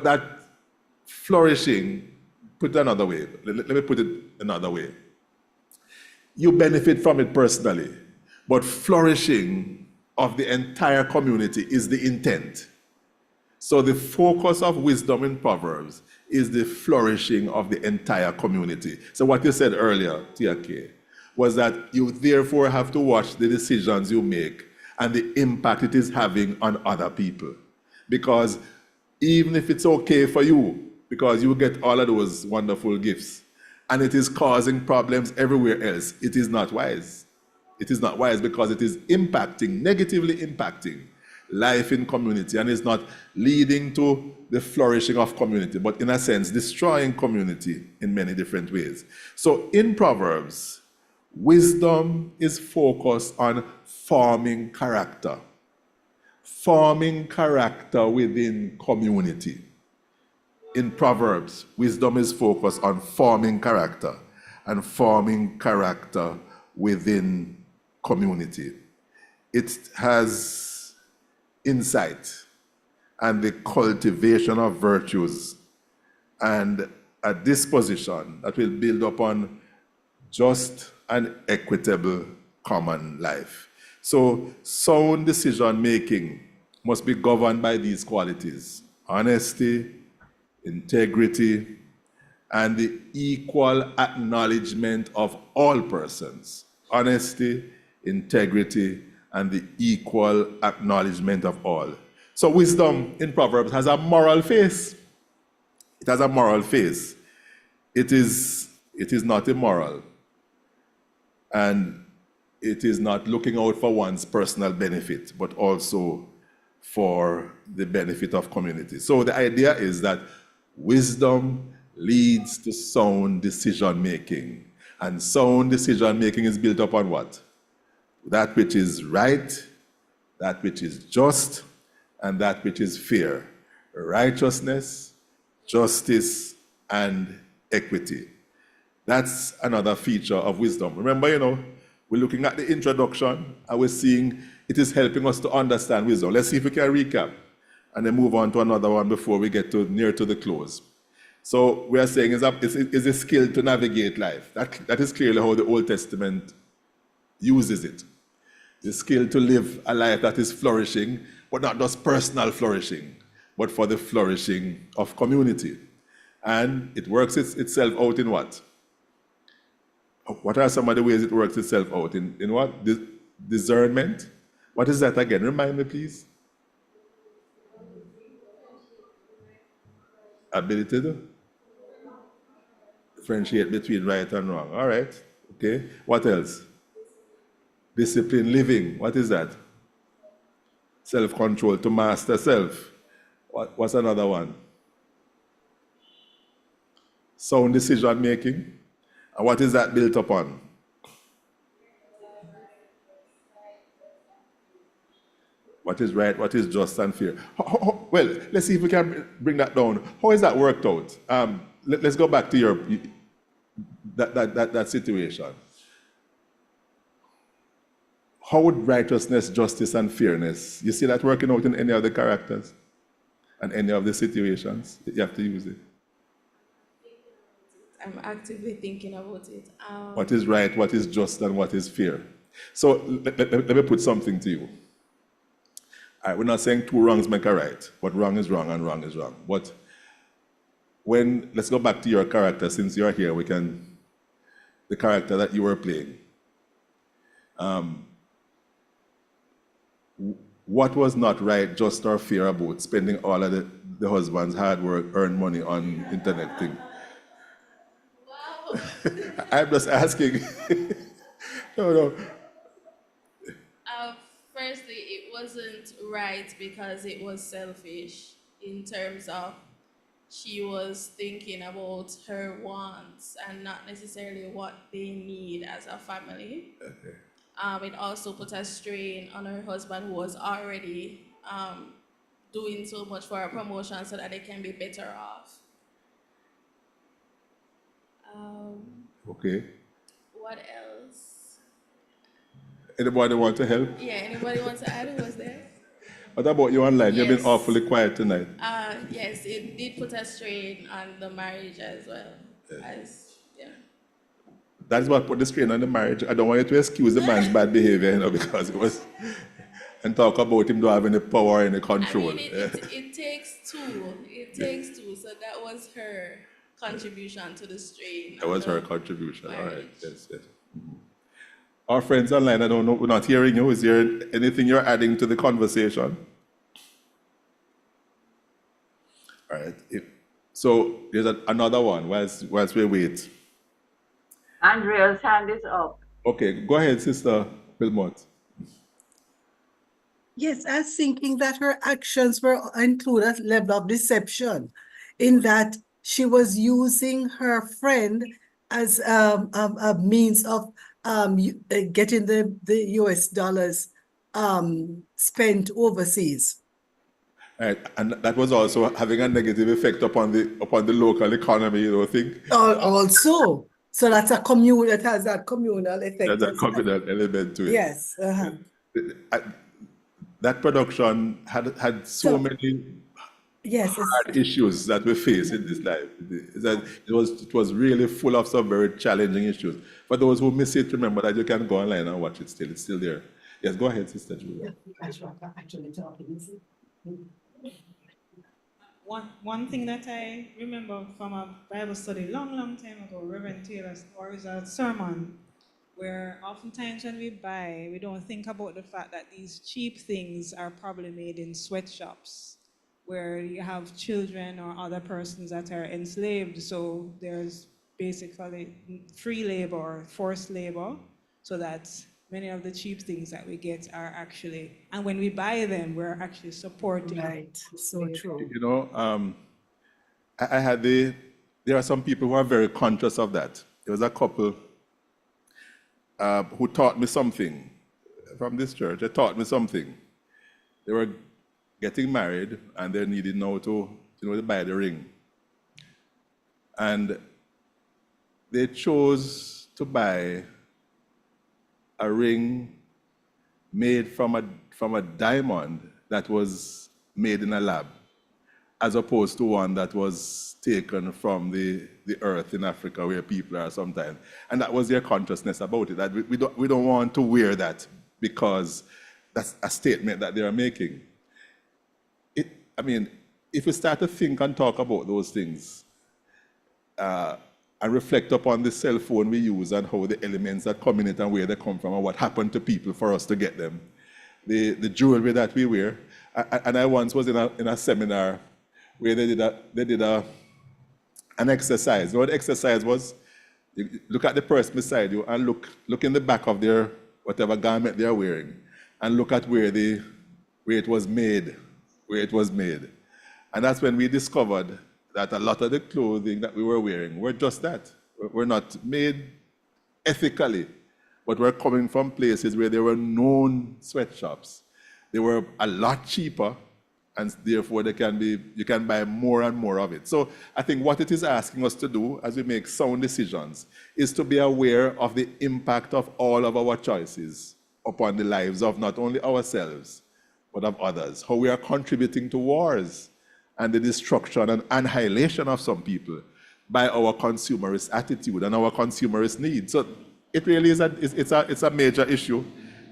Speaker 1: that flourishing, put it another way, let me put it another way. You benefit from it personally, but flourishing of the entire community is the intent. So the focus of wisdom in Proverbs is the flourishing of the entire community. So what you said earlier, Tiake, was that you therefore have to watch the decisions you make and the impact it is having on other people. Because even if it's okay for you, because you get all of those wonderful gifts, and it is causing problems everywhere else, it is not wise. It is not wise because it is impacting, negatively impacting life in community, and is not leading to the flourishing of community, but in a sense, destroying community in many different ways. So in Proverbs, wisdom is focused on forming character within community. In Proverbs, wisdom is focused on forming character and forming character within community. It has insight and the cultivation of virtues and a disposition that will build upon just and equitable common life. So sound decision making must be governed by these qualities: honesty, integrity, and the equal acknowledgement of all persons. Honesty, integrity, and the equal acknowledgement of all. So wisdom in Proverbs has a moral face. It has a moral face. It is not immoral. And it is not looking out for one's personal benefit, but also for the benefit of community. So the idea is that wisdom leads to sound decision making. And sound decision making is built upon what? That which is right, that which is just, and that which is fair. Righteousness, justice, and equity. That's another feature of wisdom. Remember, we're looking at the introduction and we're seeing it is helping us to understand wisdom. Let's see if we can recap and then move on to another one before we get near to the close. So we are saying is a skill to navigate life. That is clearly how the Old Testament uses it. The skill to live a life that is flourishing, but not just personal flourishing, but for the flourishing of community. And it works itself out in what? What are some of the ways it works itself out? In what? Discernment? What is that again? Remind me, please. Ability to differentiate between right and wrong. All right. Okay. What else? Discipline living. What is that? Self-control, to master self. What's another one? Sound decision making. And what is that built upon? What is right, what is just and fair? Well, let's see if we can bring that down. How is that worked out? Let's go back to that situation. How would righteousness, justice, and fairness, you see that working out in any of the characters and any of the situations? You have to use it.
Speaker 10: I'm actively thinking about it.
Speaker 1: What is right, what is just, and what is fair? So let me put something to you. All right, we're not saying two wrongs make a right, but wrong is wrong and wrong is wrong. But let's go back to your character. Since you're here, the character that you were playing. What was not right, just, or fair about spending all of the husband's hard work, earned money on internet thing? I'm just asking. No.
Speaker 10: Firstly, it wasn't right because it was selfish in terms of she was thinking about her wants and not necessarily what they need as a family. Okay. It also put a strain on her husband, who was already doing so much for a promotion so that they can be better off.
Speaker 1: Okay.
Speaker 10: What else?
Speaker 1: Anybody want to help?
Speaker 10: Yeah, anybody want to add? Who was there?
Speaker 1: What about you online?
Speaker 10: Yes.
Speaker 1: You've been awfully quiet tonight.
Speaker 10: Yes, it did put a strain on the marriage as well.
Speaker 1: That's what put the strain on the marriage. I don't want you to excuse the man's bad behavior, because it was, and talk about him not having any power and any control.
Speaker 10: I mean, it takes two. It takes two. So that was her contribution to the strain.
Speaker 1: That was her contribution. Marriage. All right. Yes. Mm-hmm. Our friends online, I don't know, we're not hearing you. Is there anything you're adding to the conversation? All right. So there's another one whilst we wait.
Speaker 3: Andrea's hand is up.
Speaker 1: Okay, go ahead, Sister Wilmot.
Speaker 12: Yes, I was thinking that her actions were include a level of deception, in that she was using her friend as a means of getting the US dollars spent overseas.
Speaker 1: Right, and that was also having a negative effect upon the local economy, you know, think.
Speaker 12: Also, so that's a communal, it has that communal effect.
Speaker 1: There's a communal element to it.
Speaker 12: Yes.
Speaker 1: That production had so many hard issues that we face in this life. It was really full of some very challenging issues. For those who miss it, remember that you can go online and watch it still. It's still there. Yes, go ahead, Sister Julia.
Speaker 7: One thing that I remember from a Bible study long time ago, Reverend Taylor's, or is a sermon, where oftentimes when we buy, we don't think about the fact that these cheap things are probably made in sweatshops, where you have children or other persons that are enslaved. So there's basically free labor or forced labor, so that many of the cheap things that we get are actually, and when we buy them, we're actually supporting.
Speaker 12: Right, so true.
Speaker 1: You know, there are some people who are very conscious of that. There was a couple who taught me something from this church. They taught me something. They were getting married and they needed now to buy the ring. And they chose to buy a ring made from a diamond that was made in a lab, as opposed to one that was taken from the earth in Africa where people are sometimes. And that was their consciousness about it, that we don't want to wear that because that's a statement that they are making. If we start to think and talk about those things, and reflect upon the cell phone we use and how the elements that come in it and where they come from and what happened to people for us to get them, the jewelry that we wear. And I once was in a seminar where they did an exercise. You know what the exercise was? You look at the person beside you and look in the back of their whatever garment they are wearing, and look at where it was made. And that's when we discovered that a lot of the clothing that we were wearing were just that. We're not made ethically, but we're coming from places where there were known sweatshops. They were a lot cheaper, and therefore you can buy more and more of it. So I think what it is asking us to do as we make sound decisions is to be aware of the impact of all of our choices upon the lives of not only ourselves, but of others. How we are contributing to wars and the destruction and annihilation of some people by our consumerist attitude and our consumerist needs. So it really is it's a major issue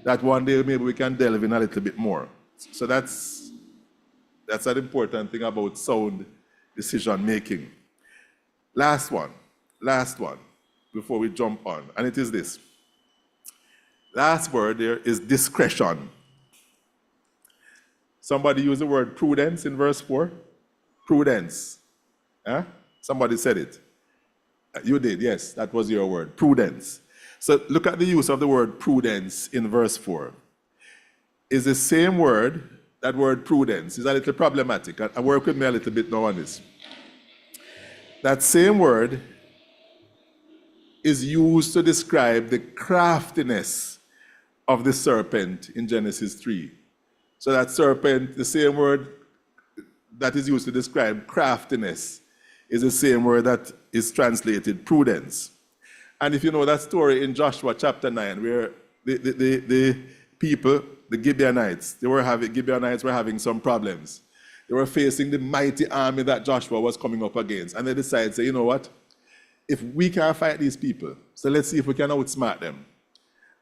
Speaker 1: that one day maybe we can delve in a little bit more. So that's an important thing about sound decision making. Last one, before we jump on, and it is this. Last word there is discretion. Somebody used the word prudence in verse 4. Prudence. Somebody said it. You did, yes, that was your word, prudence. So look at the use of the word prudence in verse 4. It's the same word, that word prudence is a little problematic. And work with me a little bit now on this. That same word is used to describe the craftiness of the serpent in Genesis 3. So that serpent, the same word that is used to describe craftiness, is the same word that is translated prudence. And if you know that story in Joshua chapter 9, where the people, the Gibeonites were having some problems. They were facing the mighty army that Joshua was coming up against. And they decided, say, you know what? If we can't fight these people, so let's see if we can outsmart them.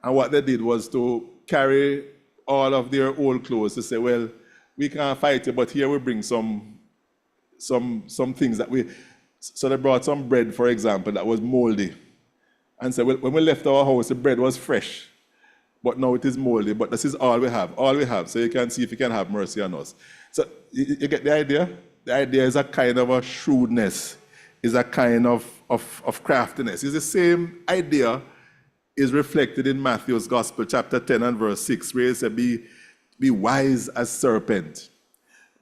Speaker 1: And what they did was to carry all of their old clothes to say, well, we can't fight you, but here we bring some things that so they brought some bread, for example, that was moldy. And said, well, when we left our house, the bread was fresh. but now it is moldy, but this is all we have. All we have. So you can see if you can have mercy on us. So you get the idea? The idea is a kind of a shrewdness, is a kind of craftiness. It's the same idea is reflected in Matthew's Gospel, chapter 10 and verse 6, where it says, be wise as serpent,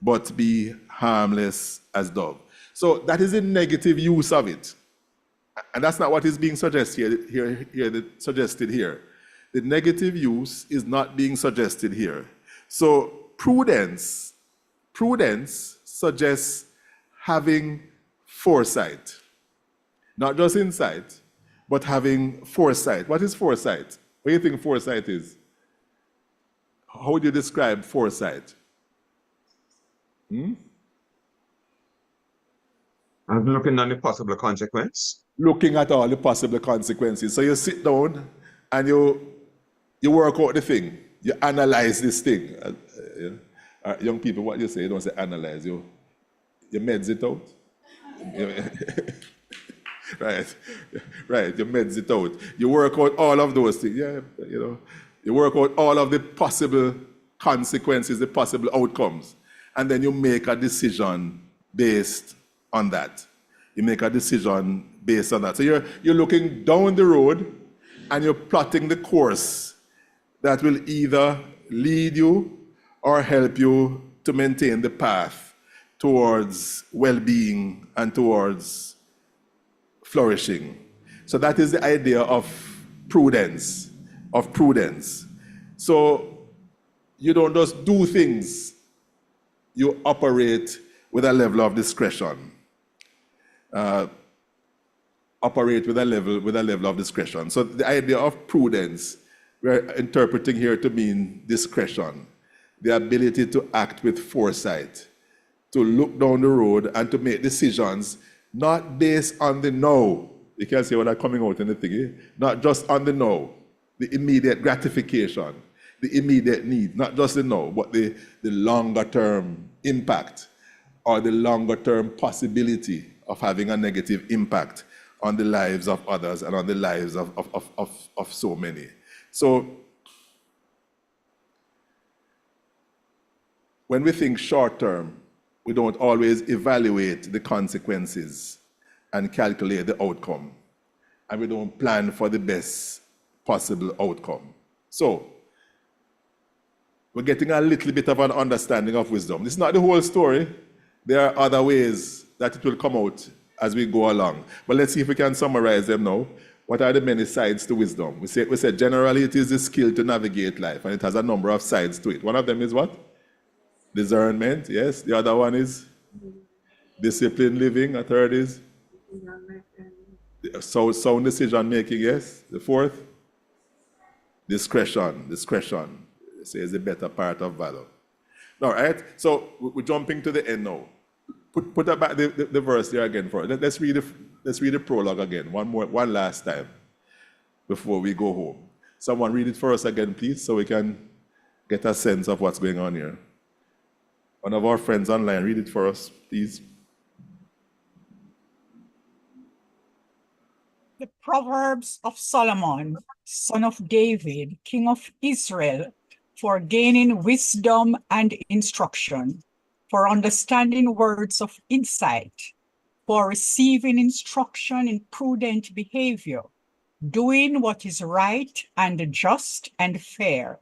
Speaker 1: but be harmless as dove. So that is a negative use of it. And that's not what is being suggested here. The negative use is not being suggested here. So prudence suggests having foresight. Not just insight, but having foresight. What is foresight? What do you think foresight is? How would you describe foresight?
Speaker 6: I'm looking at the possible consequence.
Speaker 1: Looking at all the possible consequences. So you sit down and you work out the thing. You analyze this thing. Young people, what you say? You don't say analyze. You meds it out. Right. You meds it out. You work out all of those things. You work out all of the possible consequences, the possible outcomes, and then you make a decision based on that. You make a decision based on that. So you're looking down the road and you're plotting the course that will either lead you or help you to maintain the path towards well-being and towards flourishing. So that is the idea of prudence. So you don't just do things, you operate with a level of discretion. Operate with a level of discretion. So the idea of prudence, we're interpreting here to mean discretion, the ability to act with foresight, to look down the road and to make decisions not based on the now. You can see what I'm coming out in the thing, not just on the now, the immediate gratification, the immediate need, not just the now, but the longer term impact or the longer term possibility of having a negative impact on the lives of others and on the lives of so many. So when we think short term, we don't always evaluate the consequences and calculate the outcome. And we don't plan for the best possible outcome. So we're getting a little bit of an understanding of wisdom. This is not the whole story. There are other ways that it will come out as we go along. But let's see if we can summarize them now. What are the many sides to wisdom? We said generally it is the skill to navigate life, and it has a number of sides to it. One of them is what? Discernment, yes. The other one is disciplined living. A third is sound decision making, yes. The fourth, discretion. They say is the better part of valor. All right, so we're jumping to the end now. Put up back the verse there again for us. Let's read the prologue again, one last time before we go home. Someone read it for us again, please, so we can get a sense of what's going on here. One of our friends online, read it for us, please.
Speaker 13: The Proverbs of Solomon, son of David, king of Israel, for gaining wisdom and instruction, for understanding words of insight, for receiving instruction in prudent behavior, doing what is right and just and fair,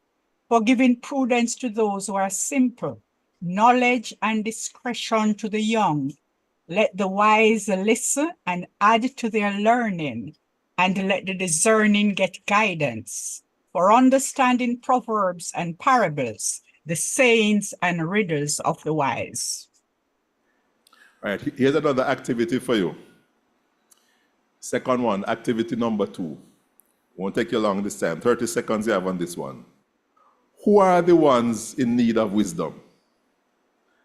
Speaker 13: for giving prudence to those who are simple, knowledge and discretion to the young. Let the wise listen and add to their learning, and let the discerning get guidance. For understanding proverbs and parables, the sayings and riddles of the wise.
Speaker 1: All right, here's another activity for you. Second one, activity number 2. Won't take you long this time. 30 seconds you have on this one. Who are the ones in need of wisdom?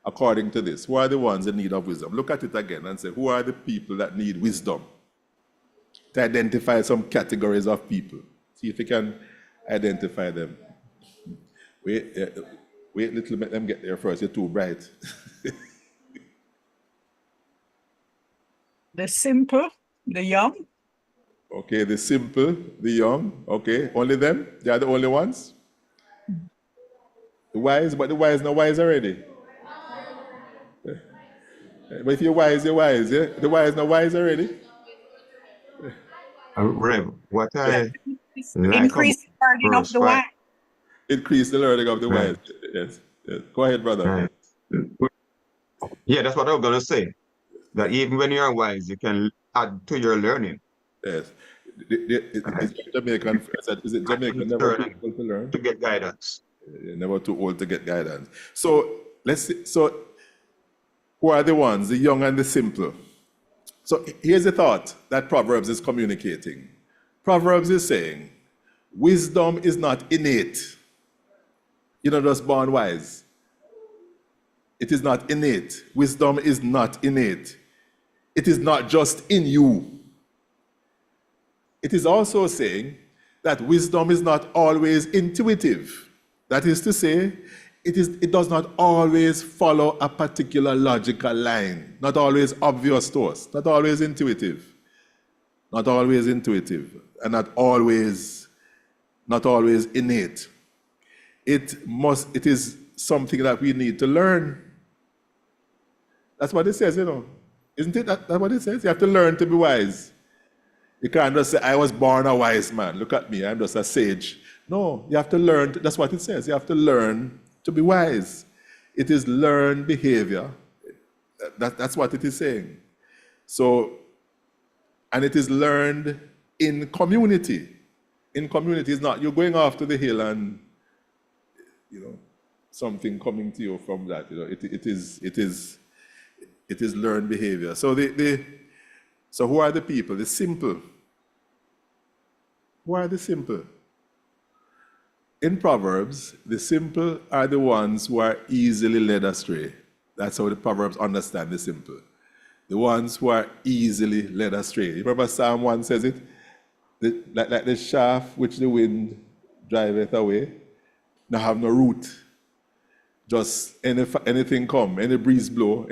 Speaker 1: According to this, who are the ones in need of wisdom? Look at it again and say, who are the people that need wisdom? To identify some categories of people. See if you can identify them. Wait a little, let them get there first. You're too bright.
Speaker 13: The simple, the young.
Speaker 1: Okay, the simple, the young, okay, only them? They are the only ones? The wise, but the wise not wise already. But if you're wise, yeah? The wise not wise already?
Speaker 6: Rev, what I like about
Speaker 13: Increase the burden of
Speaker 6: verse
Speaker 13: the
Speaker 6: 5,
Speaker 13: wise.
Speaker 1: Increase the learning of the
Speaker 6: right,
Speaker 1: wise. Yes. Yes. Go ahead, brother.
Speaker 6: right. Yeah, that's what I was going to say. That even when you're wise, you can add to your learning.
Speaker 1: Yes.
Speaker 6: Right?
Speaker 1: Is Jamaican, is it Jamaican never too
Speaker 6: Learning
Speaker 1: old to learn?
Speaker 6: to get guidance.
Speaker 1: Never too old to get guidance. So let's see. So who are the ones, the young and the simple? So here's the thought that Proverbs is communicating. Proverbs is saying, wisdom is not innate. You're not just born wise. It is not innate. Wisdom is not innate. It is not just in you. It is also saying that wisdom is not always intuitive. That is to say, it does not always follow a particular logical line, not always obvious to us, not always intuitive, and not always innate. It is something that we need to learn. That's what it says, Isn't it? That's what it says. You have to learn to be wise. You can't just say, I was born a wise man. Look at me, I'm just a sage. No, you have to learn. That's what it says. You have to learn to be wise. It is learned behavior. That's what it is saying. So, and it is learned in community. In community is not, you're going off to the hill and, something coming to you from that. It is learned behavior. So so who are the people? The simple. Who are the simple? In Proverbs, the simple are the ones who are easily led astray. That's how the Proverbs understand the simple. The ones who are easily led astray. You remember Psalm 1 says it? Like the shaft which the wind driveth away, now have no root. Just anything come, any breeze blow,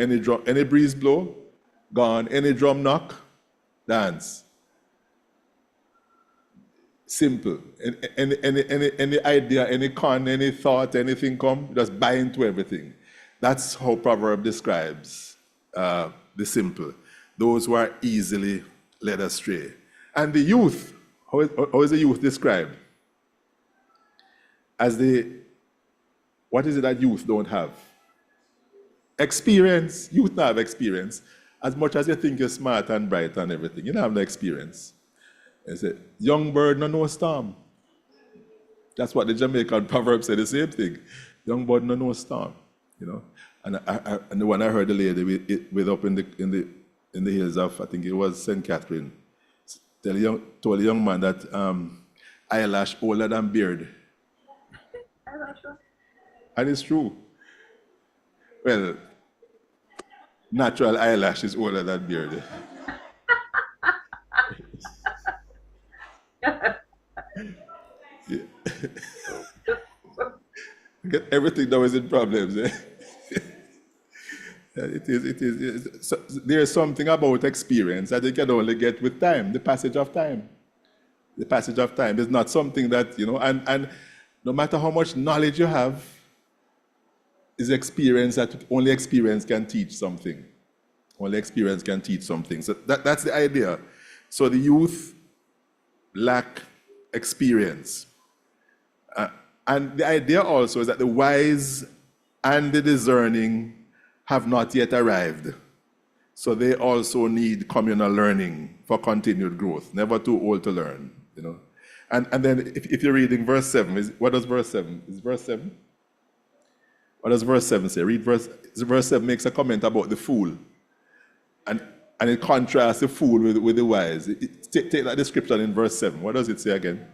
Speaker 1: gone, any drum knock, dance. Simple. Any idea, any con, any thought, anything come, just buy into everything. That's how Proverb describes the simple, those who are easily led astray. And the youth, how is the youth described? As what is it that youth don't have? Experience. Youth don't have experience. As much as you think you're smart and bright and everything, you don't have no experience. They say, young bird no know storm. That's what the Jamaican proverb said, the same thing. Young bird no know storm, And when I heard the lady with up in the hills of, I think it was St. Catherine, told a young man that eyelash older than beard. And it's true. Well, natural eyelash is older than beard. Get everything now is in problems. It is. So there's something about experience that you can only get with time, the passage of time. The passage of time is not something that, and no matter how much knowledge you have, is experience that only experience can teach something. Only experience can teach something. So that's the idea. So the youth lack experience. And the idea also is that the wise and the discerning have not yet arrived. So they also need communal learning for continued growth. Never too old to learn, And then if you're reading verse 7, what does verse 7? Is verse 7? What does verse 7 say? Verse 7 makes a comment about the fool. And it contrasts the fool with the wise. Take that description in verse 7. What does it say again?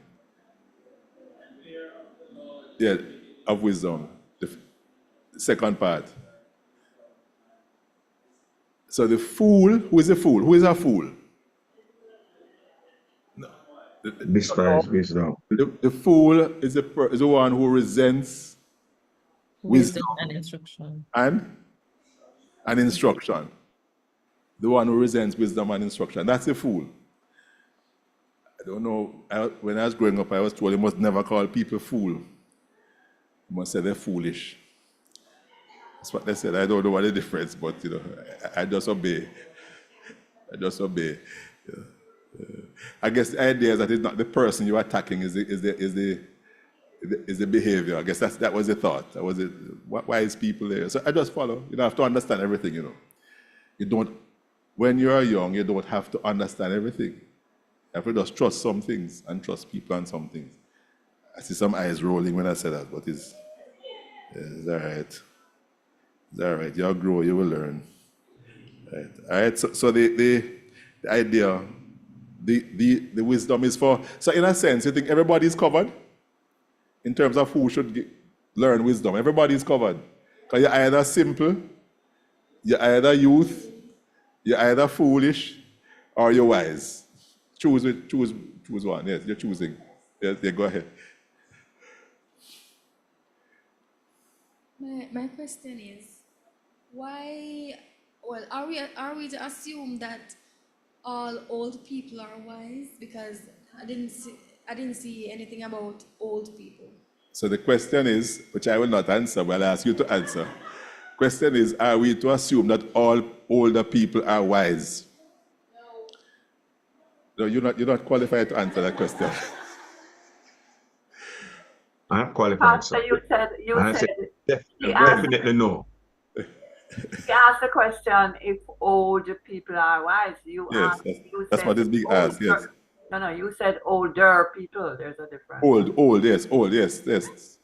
Speaker 1: Yeah, of wisdom. The second part. So the fool, who is a fool? Who is a fool? No.
Speaker 6: Despise wisdom.
Speaker 1: The fool is the one who resents wisdom
Speaker 5: and instruction.
Speaker 1: And instruction. The one who resents wisdom and instruction. That's a fool. I don't know. When I was growing up, I was told you must never call people fool. You must say they're foolish. That's what they said. I don't know what the difference, but I just obey. I just obey. I guess the idea is that it's not the person you're attacking, is the behavior. I guess that was the thought. That was it. Why is people there? So I just follow. You don't have to understand everything. You don't. When you're young, you don't have to understand everything. You have to just trust some things and trust people on some things. I see some eyes rolling when I say that, but it's all right. It's all right. You'll grow. You will learn. Right. All right. So the idea, the wisdom is for. So in a sense, you think everybody's covered in terms of who should learn wisdom. Everybody's covered. Because you're either simple, you're either youth, you're either foolish, or you're wise. Choose one. Yes, you're choosing. Yes, yeah, go ahead.
Speaker 8: My question is, why? Well, are we to assume that all old people are wise? Because I didn't see anything about old people.
Speaker 1: So the question is, which I will not answer, but I'll ask you to answer. Question is, are we to assume that all older people are wise? No, you're not qualified to answer that question.
Speaker 6: I'm qualified,
Speaker 14: Pastor,
Speaker 6: sir.
Speaker 14: you said
Speaker 6: Definitely no.
Speaker 14: you asked the question if old people are wise.
Speaker 1: Yes, that's what is being asked, yes.
Speaker 14: No, you said older people. There's a difference.
Speaker 1: Old, yes.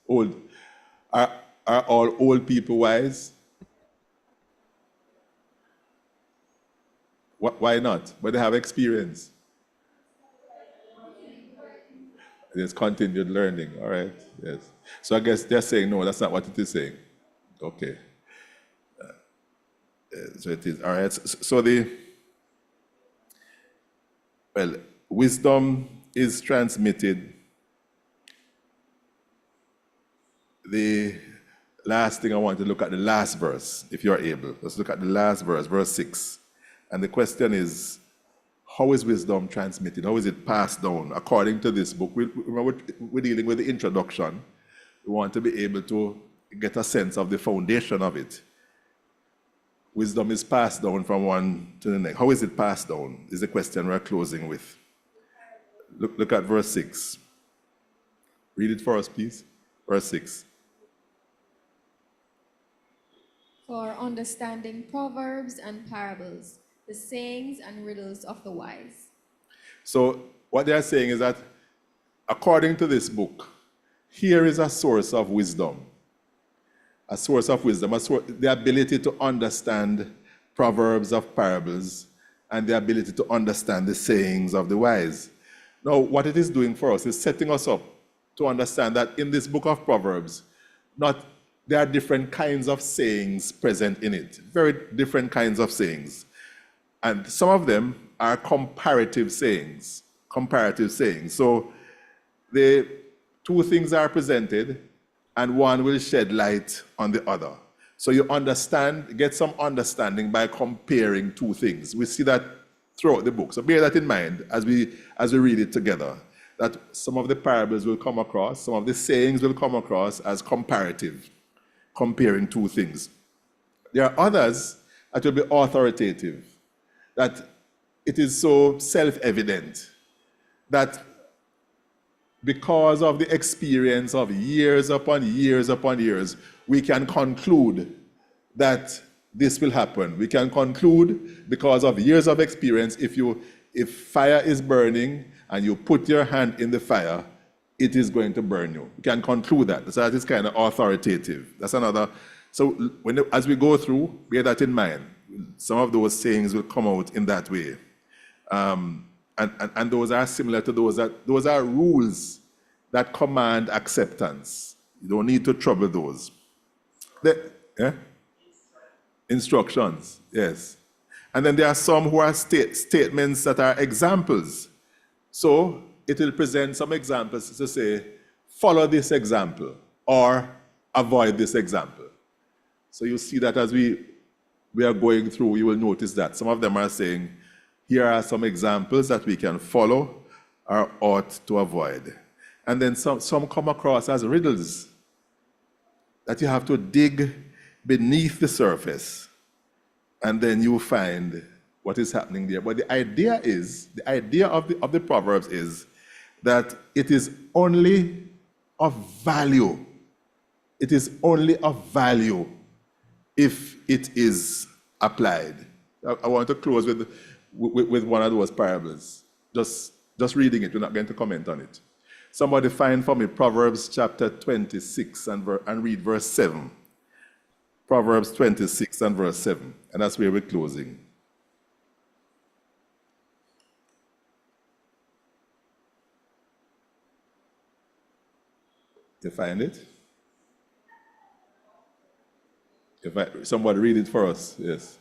Speaker 1: Old. Are all old people wise? Why not? But they have experience. There's continued learning, all right? Yes. So I guess they're saying, no, that's not what it is saying. Okay. So it is, all right. So wisdom is transmitted. The last thing I want to look at, the last verse, if you're able. Let's look at the last verse, verse 6. And the question is, how is wisdom transmitted? How is it passed down? According to this book, we're dealing with the introduction. We want to be able to get a sense of the foundation of it. Wisdom is passed down from one to the next. How is it passed down? Is the question we're closing with. Look at verse 6. Read it for us, please. Verse 6.
Speaker 8: For understanding proverbs and parables, the sayings and riddles of the wise. So
Speaker 1: what they are saying is that according to this book, here is a source of wisdom. A source of wisdom, the ability to understand proverbs of parables and the ability to understand the sayings of the wise. Now, what it is doing for us is setting us up to understand that in this book of Proverbs, there are different kinds of sayings present in it, very different kinds of sayings. And some of them are comparative sayings. So the two things are presented, and one will shed light on the other. So you get some understanding by comparing two things. We see that throughout the book. So bear that in mind as we read it together, that some of the parables will come across, some of the sayings will come across as comparative, comparing two things. There are others that will be authoritative, that it is so self-evident that because of the experience of years upon years upon years, we can conclude that this will happen. We can conclude because of years of experience, if fire is burning and you put your hand in the fire, it is going to burn you. We can conclude that. So that is kind of authoritative. That's another. So as we go through, bear that in mind. Some of those sayings will come out in that way. And those are similar to those are rules that command acceptance. You don't need to trouble those. Instructions, yes. And then there are some who are statements that are examples. So it will present some examples to say, follow this example or avoid this example. So you see that as we are going through, you will notice that some of them are saying, here are some examples that we can follow, or ought to avoid. And then some come across as riddles that you have to dig beneath the surface, and then you find what is happening there. But the idea of the Proverbs is that it is only of value. It is only of value if it is applied. I want to close with one of those parables. Just reading it, we're not going to comment on it. Somebody find for me Proverbs chapter 26 and read verse 7. Proverbs 26 and verse 7. And that's where we're closing. You find it? Somebody read it for us. Yes.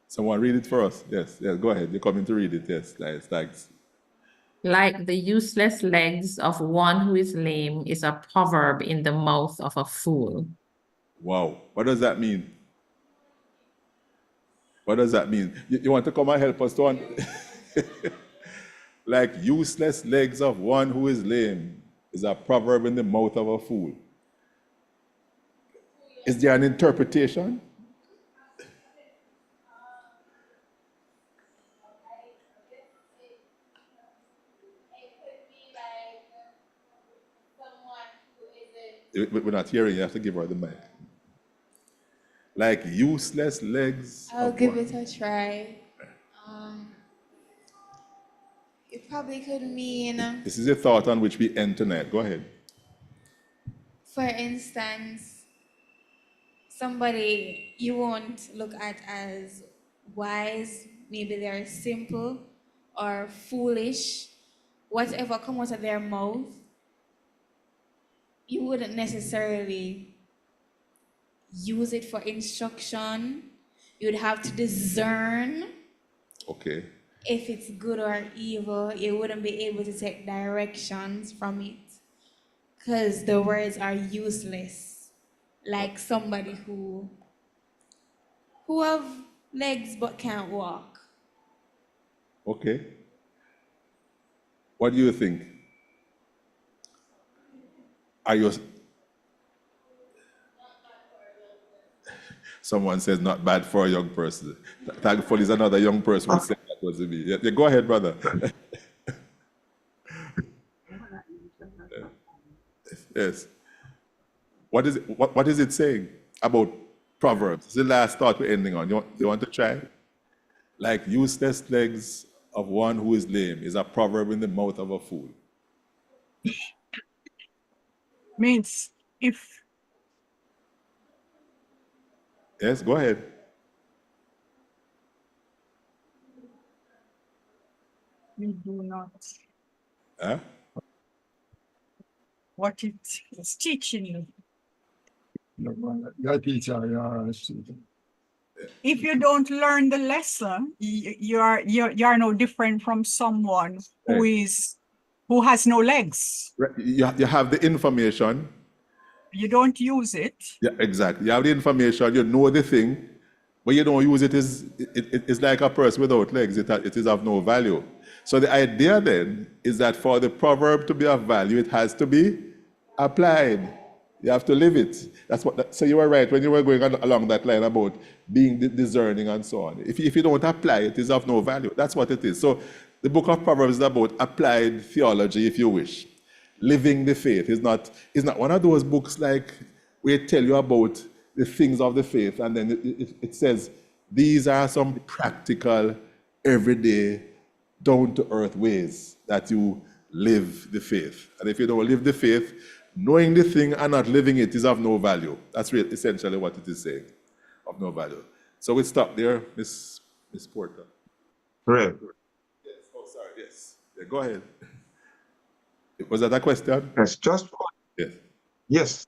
Speaker 1: Someone read it for us. Yes. Go ahead. You're coming to read it. Yes. Nice. Thanks.
Speaker 5: Like the useless legs of one who is lame is a proverb in the mouth of a fool.
Speaker 1: Wow. What does that mean? What does that mean? You want to come and help us to like useless legs of one who is lame is a proverb in the mouth of a fool. Is there an interpretation? We're not hearing. You have to give her the mic. Like useless legs.
Speaker 15: I'll give it a try. It probably could mean,
Speaker 1: This is a thought on which we end tonight. Go ahead.
Speaker 15: for instance, somebody you won't look at as wise, maybe they're simple or foolish, whatever comes out of their mouth, you wouldn't necessarily use it for instruction. You'd have to discern.
Speaker 1: Okay.
Speaker 15: If it's good or evil. You wouldn't be able to take directions from it because the words are useless. Like somebody who have legs but can't walk.
Speaker 1: Okay. What do you think? Are you... Someone says not bad for a young person. Thankfully, it's another young person who said that was to me. Yeah, go ahead, brother. Yes. What is it saying about Proverbs? It's the last thought we're ending on. You want to try? Like useless legs of one who is lame is a proverb in the mouth of a fool.
Speaker 13: Means if...
Speaker 1: Yes, go ahead.
Speaker 13: We do not.
Speaker 1: Huh?
Speaker 13: What it is teaching you. If you don't learn the lesson, you are no different from someone who has no legs.
Speaker 1: You have the information.
Speaker 13: You don't use it.
Speaker 1: Yeah, exactly. You have the information, you know the thing, but you don't use it. It's like a person without legs. It is of no value. So the idea then is that for the proverb to be of value, it has to be applied. You have to live it. So you were right when you were going along that line about being discerning and so on. If you don't apply it, it's of no value. That's what it is. So the book of Proverbs is about applied theology, if you wish. Living the faith is not one of those books like where it tell you about the things of the faith and then it says these are some practical, everyday, down-to-earth ways that you live the faith. And if you don't live the faith, knowing the thing and not living it is of no value. That's really essentially what it is saying, of no value. So we stop there, Miss Porter.
Speaker 6: Right.
Speaker 1: Yes. Oh, sorry. Yes. Yeah, go ahead. Was that a question?
Speaker 6: Yes, just one.
Speaker 1: Yes.
Speaker 6: Yes.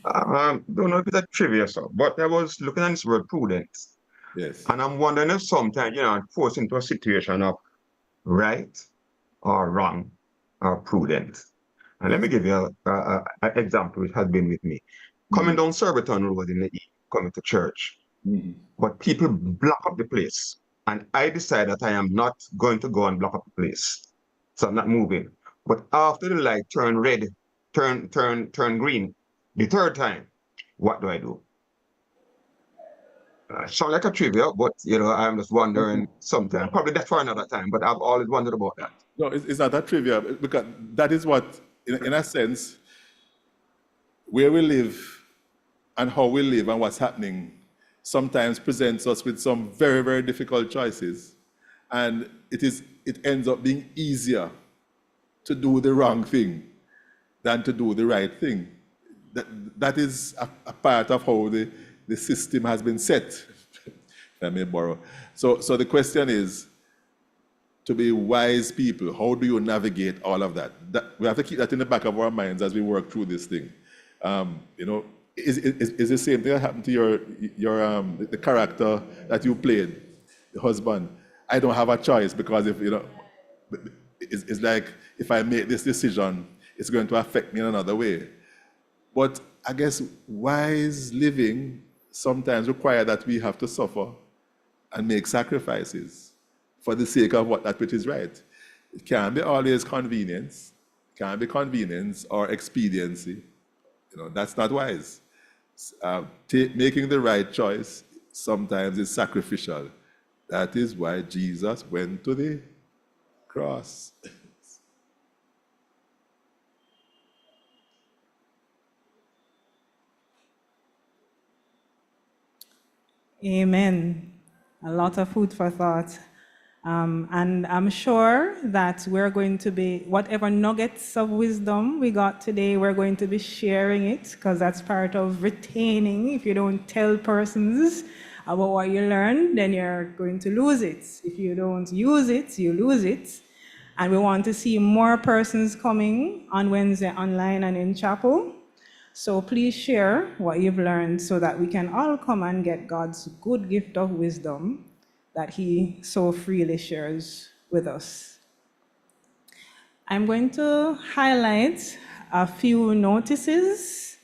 Speaker 6: Don't know if it's a trivia, sir, but I was looking at this word prudence.
Speaker 1: Yes.
Speaker 6: And I'm wondering if sometimes, I'm forced into a situation of right or wrong or prudent. And let me give you an example which has been with me. Coming down Surbiton Road in the evening, coming to church, but people block up the place. and I decide that I am not going to go and block up the place. So I'm not moving. But after the light turn red, turn green, the third time, what do I do? Sound like a trivia, but I'm just wondering sometimes. Probably that's for another time, but I've always wondered about that.
Speaker 1: No, it's not a trivia because that is what, in a sense, where we live and how we live and what's happening sometimes presents us with some very, very difficult choices. And it ends up being easier to do the wrong thing than to do the right thing. That is a part of how the system has been set, if I may borrow. So the question is, to be wise people, how do you navigate all of that? We have to keep that in the back of our minds as we work through this thing. Is the same thing that happened to the character that you played, the husband? I don't have a choice because it's like if I make this decision, it's going to affect me in another way. But I guess wise living sometimes requires that we have to suffer and make sacrifices for the sake of that which is right. It can't be always convenience. It can't be convenience or expediency. That's not wise. Making the right choice sometimes is sacrificial. That is why Jesus went to the cross.
Speaker 7: Amen. A lot of food for thought. And I'm sure that we're going to be, whatever nuggets of wisdom we got today, we're going to be sharing it because that's part of retaining. If you don't tell persons about what you learned, then you're going to lose it. If you don't use it, you lose it. And we want to see more persons coming on Wednesday online and in chapel. So please share what you've learned so that we can all come and get God's good gift of wisdom that He so freely shares with us. I'm going to highlight a few notices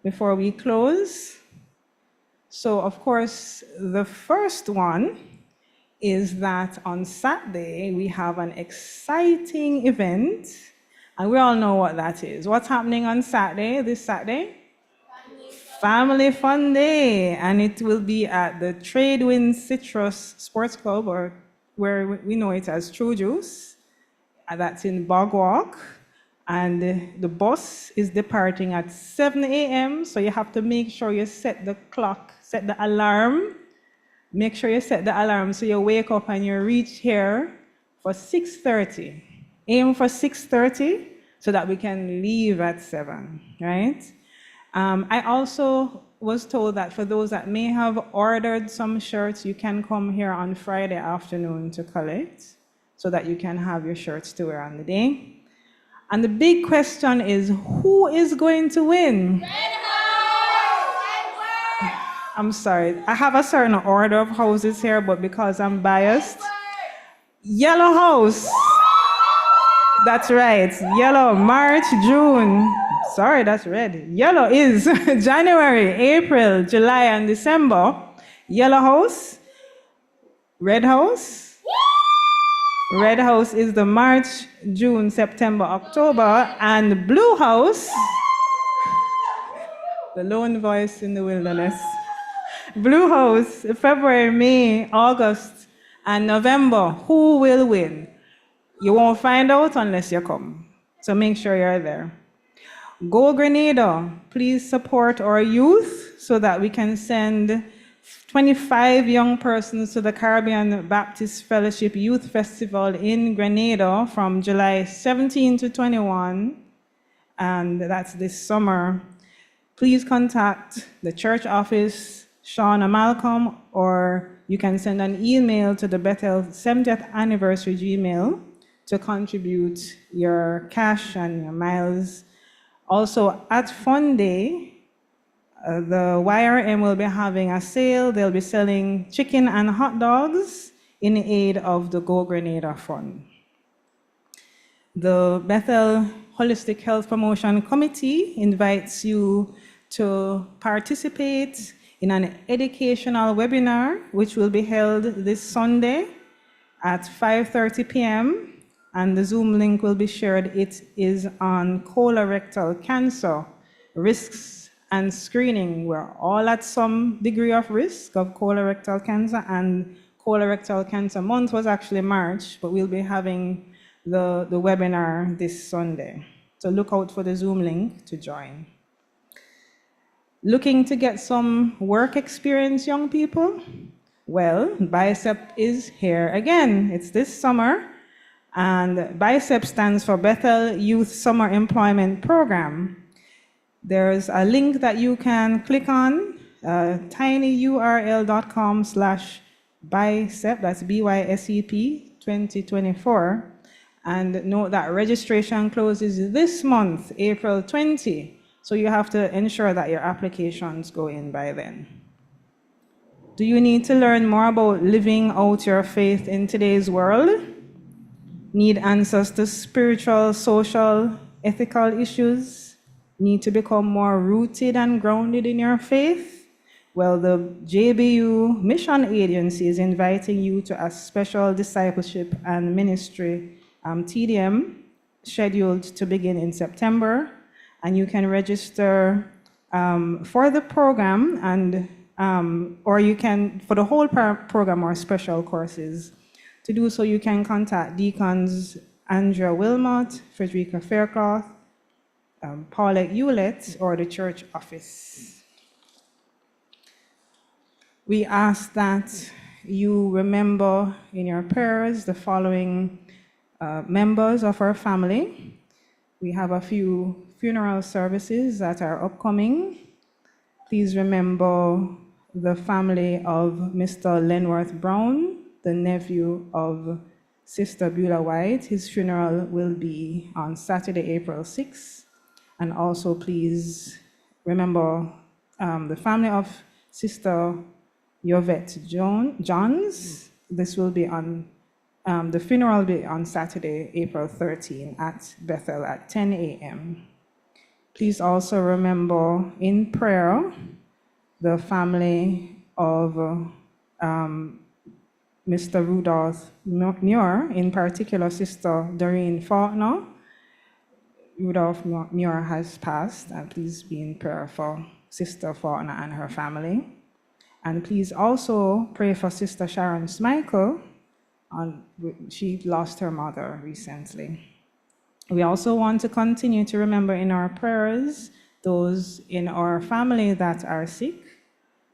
Speaker 7: before we close. So, of course, the first one is that on Saturday, we have an exciting event, and we all know what that is. What's happening on Saturday, this Saturday? Family Fun Day, and it will be at the Tradewind Citrus Sports Club, or where we know it as True Juice. That's in Bogwalk, and the bus is departing at 7 a.m., so you have to make sure you set the clock, set the alarm. Make sure you set the alarm so you wake up and you reach here for 6:30. Aim for 6:30 so that we can leave at 7, right? I also was told that for those that may have ordered some shirts, you can come here on Friday afternoon to collect so that you can have your shirts to wear on the day. And the big question is, who is going to win? I'm sorry, I have a certain order of houses here, but because I'm biased, Yellow House. That's right, yellow, March, June. Sorry, that's red. Yellow is January, April, July, and December. Yellow House, Red House. Red House is the March, June, September, October, and Blue House, the lone voice in the wilderness. Blue House, February, May, August, and November. Who will win? You won't find out unless you come. So make sure you're there. Go Grenada, please support our youth so that we can send 25 young persons to the Caribbean Baptist Fellowship Youth Festival in Grenada from July 17 to 21, and that's this summer. Please contact the church office, Shauna Malcolm, or you can send an email to the Bethel 70th anniversary Gmail to contribute your cash and your miles. Also, at Fun Day, the YRM will be having a sale. They'll be selling chicken and hot dogs in aid of the Go Grenada Fund. The Bethel Holistic Health Promotion Committee invites you to participate in an educational webinar, which will be held this Sunday at 5:30 p.m. And the Zoom link will be shared. It is on colorectal cancer, risks and screening. We're all at some degree of risk of colorectal cancer, and colorectal cancer month was actually March, but we'll be having the webinar this Sunday. So look out for the Zoom link to join. Looking to get some work experience, young people? Well, BICEP is here again. It's this summer, and BICEP stands for Bethel Youth Summer Employment Program. There's a link that you can click on, tinyurl.com/BICEP, that's BYSEP 2024. And note that registration closes this month, April 20. So you have to ensure that your applications go in by then. Do you need to learn more about living out your faith in today's world? Need answers to spiritual, social, ethical issues? Need to become more rooted and grounded in your faith? Well, the JBU Mission Agency is inviting you to a special discipleship and ministry TDM scheduled to begin in September. And you can register for the program, and or you can, for the whole program or special courses. To do so, you can contact Deacons Andrea Wilmot, Frederica Faircloth, Paulette Hewlett, or the church office. We ask that you remember in your prayers the following members of our family. We have a few funeral services that are upcoming. Please remember the family of Mr. Lenworth Brown, the nephew of Sister Beulah White. His funeral will be on Saturday, April 6th. And also please remember the family of Sister Yvette Johns. This will be on, the funeral will be on Saturday, April 13 at Bethel at 10 a.m. Please also remember in prayer the family of Mr. Rudolph Muir, in particular Sister Doreen Faulkner. Rudolph Muir has passed, and please be in prayer for Sister Faulkner and her family. And please also pray for Sister Sharon Smichael. She lost her mother recently. We also want to continue to remember in our prayers those in our family that are sick.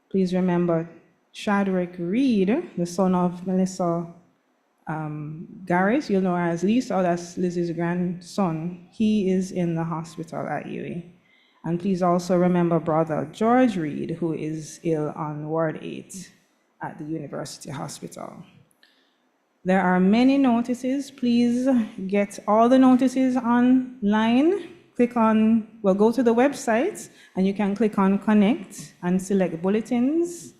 Speaker 7: Please remember Chadwick Reed, the son of Melissa Garris. You'll know her as Lisa, that's Lizzie's grandson. He is in the hospital at UWI. And please also remember Brother George Reed, who is ill on Ward 8 at the University Hospital. There are many notices. Please get all the notices online. Click on, well, go to the website and you can click on Connect and select Bulletins.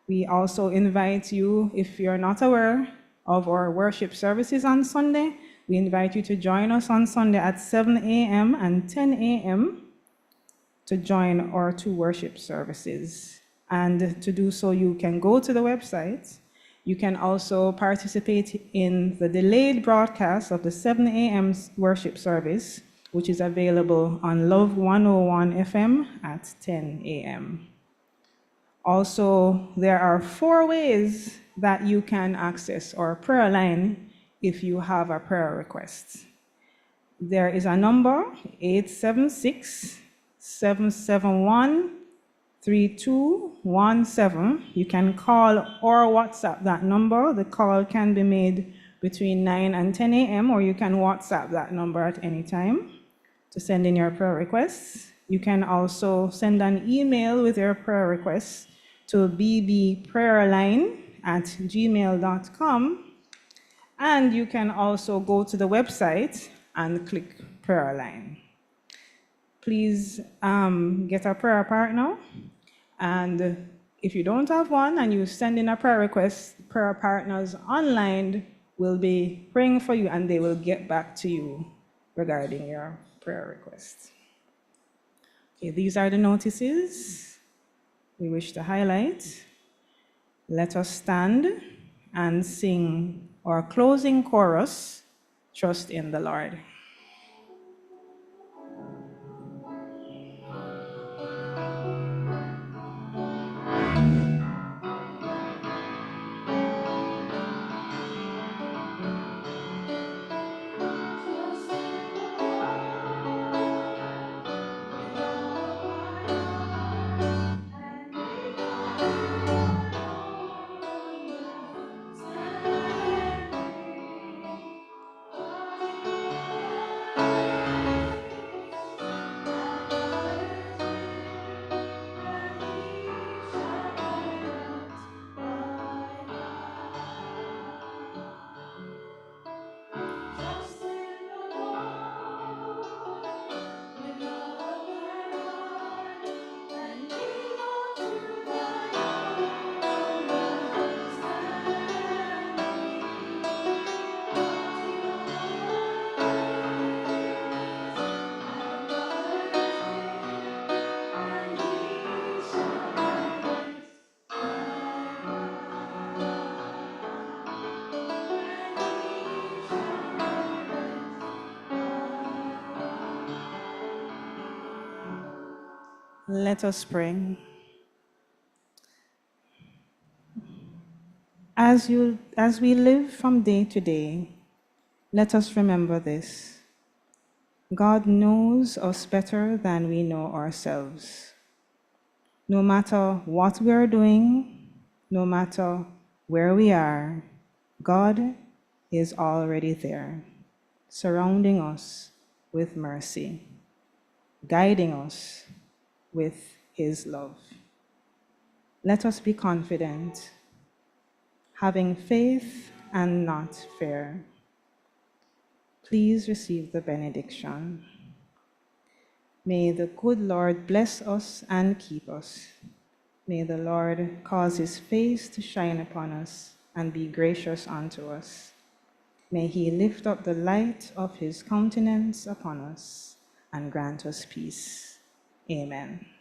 Speaker 7: We also invite you, if you're not aware of our worship services on Sunday, we invite you to join us on Sunday at 7 a.m. and 10 a.m. to join our two worship services. And to do so, you can go to the website. You can also participate in the delayed broadcast of the 7 a.m. worship service, which is available on Love 101 FM at 10 a.m. Also, there are 4 ways that you can access our prayer line if you have a prayer request. There is a number, 876-771-3217. You can call or WhatsApp that number. The call can be made between 9 and 10 a.m., or you can WhatsApp that number at any time to send in your prayer requests. You can also send an email with your prayer requests to bbprayerline@gmail.com. And you can also go to the website and click prayer line. Please get a prayer partner. And if you don't have one and you send in a prayer request, prayer partners online will be praying for you and they will get back to you regarding your prayer request. Okay, these are the notices. we wish to highlight, let us stand and sing our closing chorus, Trust in the Lord. Let us pray. As we live from day to day, let us remember this. God knows us better than we know ourselves. No matter what we are doing, no matter where we are, God is already there, surrounding us with mercy, guiding us with his love. Let us be confident, having faith and not fear. Please receive the benediction. May the good Lord bless us and keep us. May the Lord cause his face to shine upon us and be gracious unto us. May he lift up the light of his countenance upon us and grant us peace. Amen.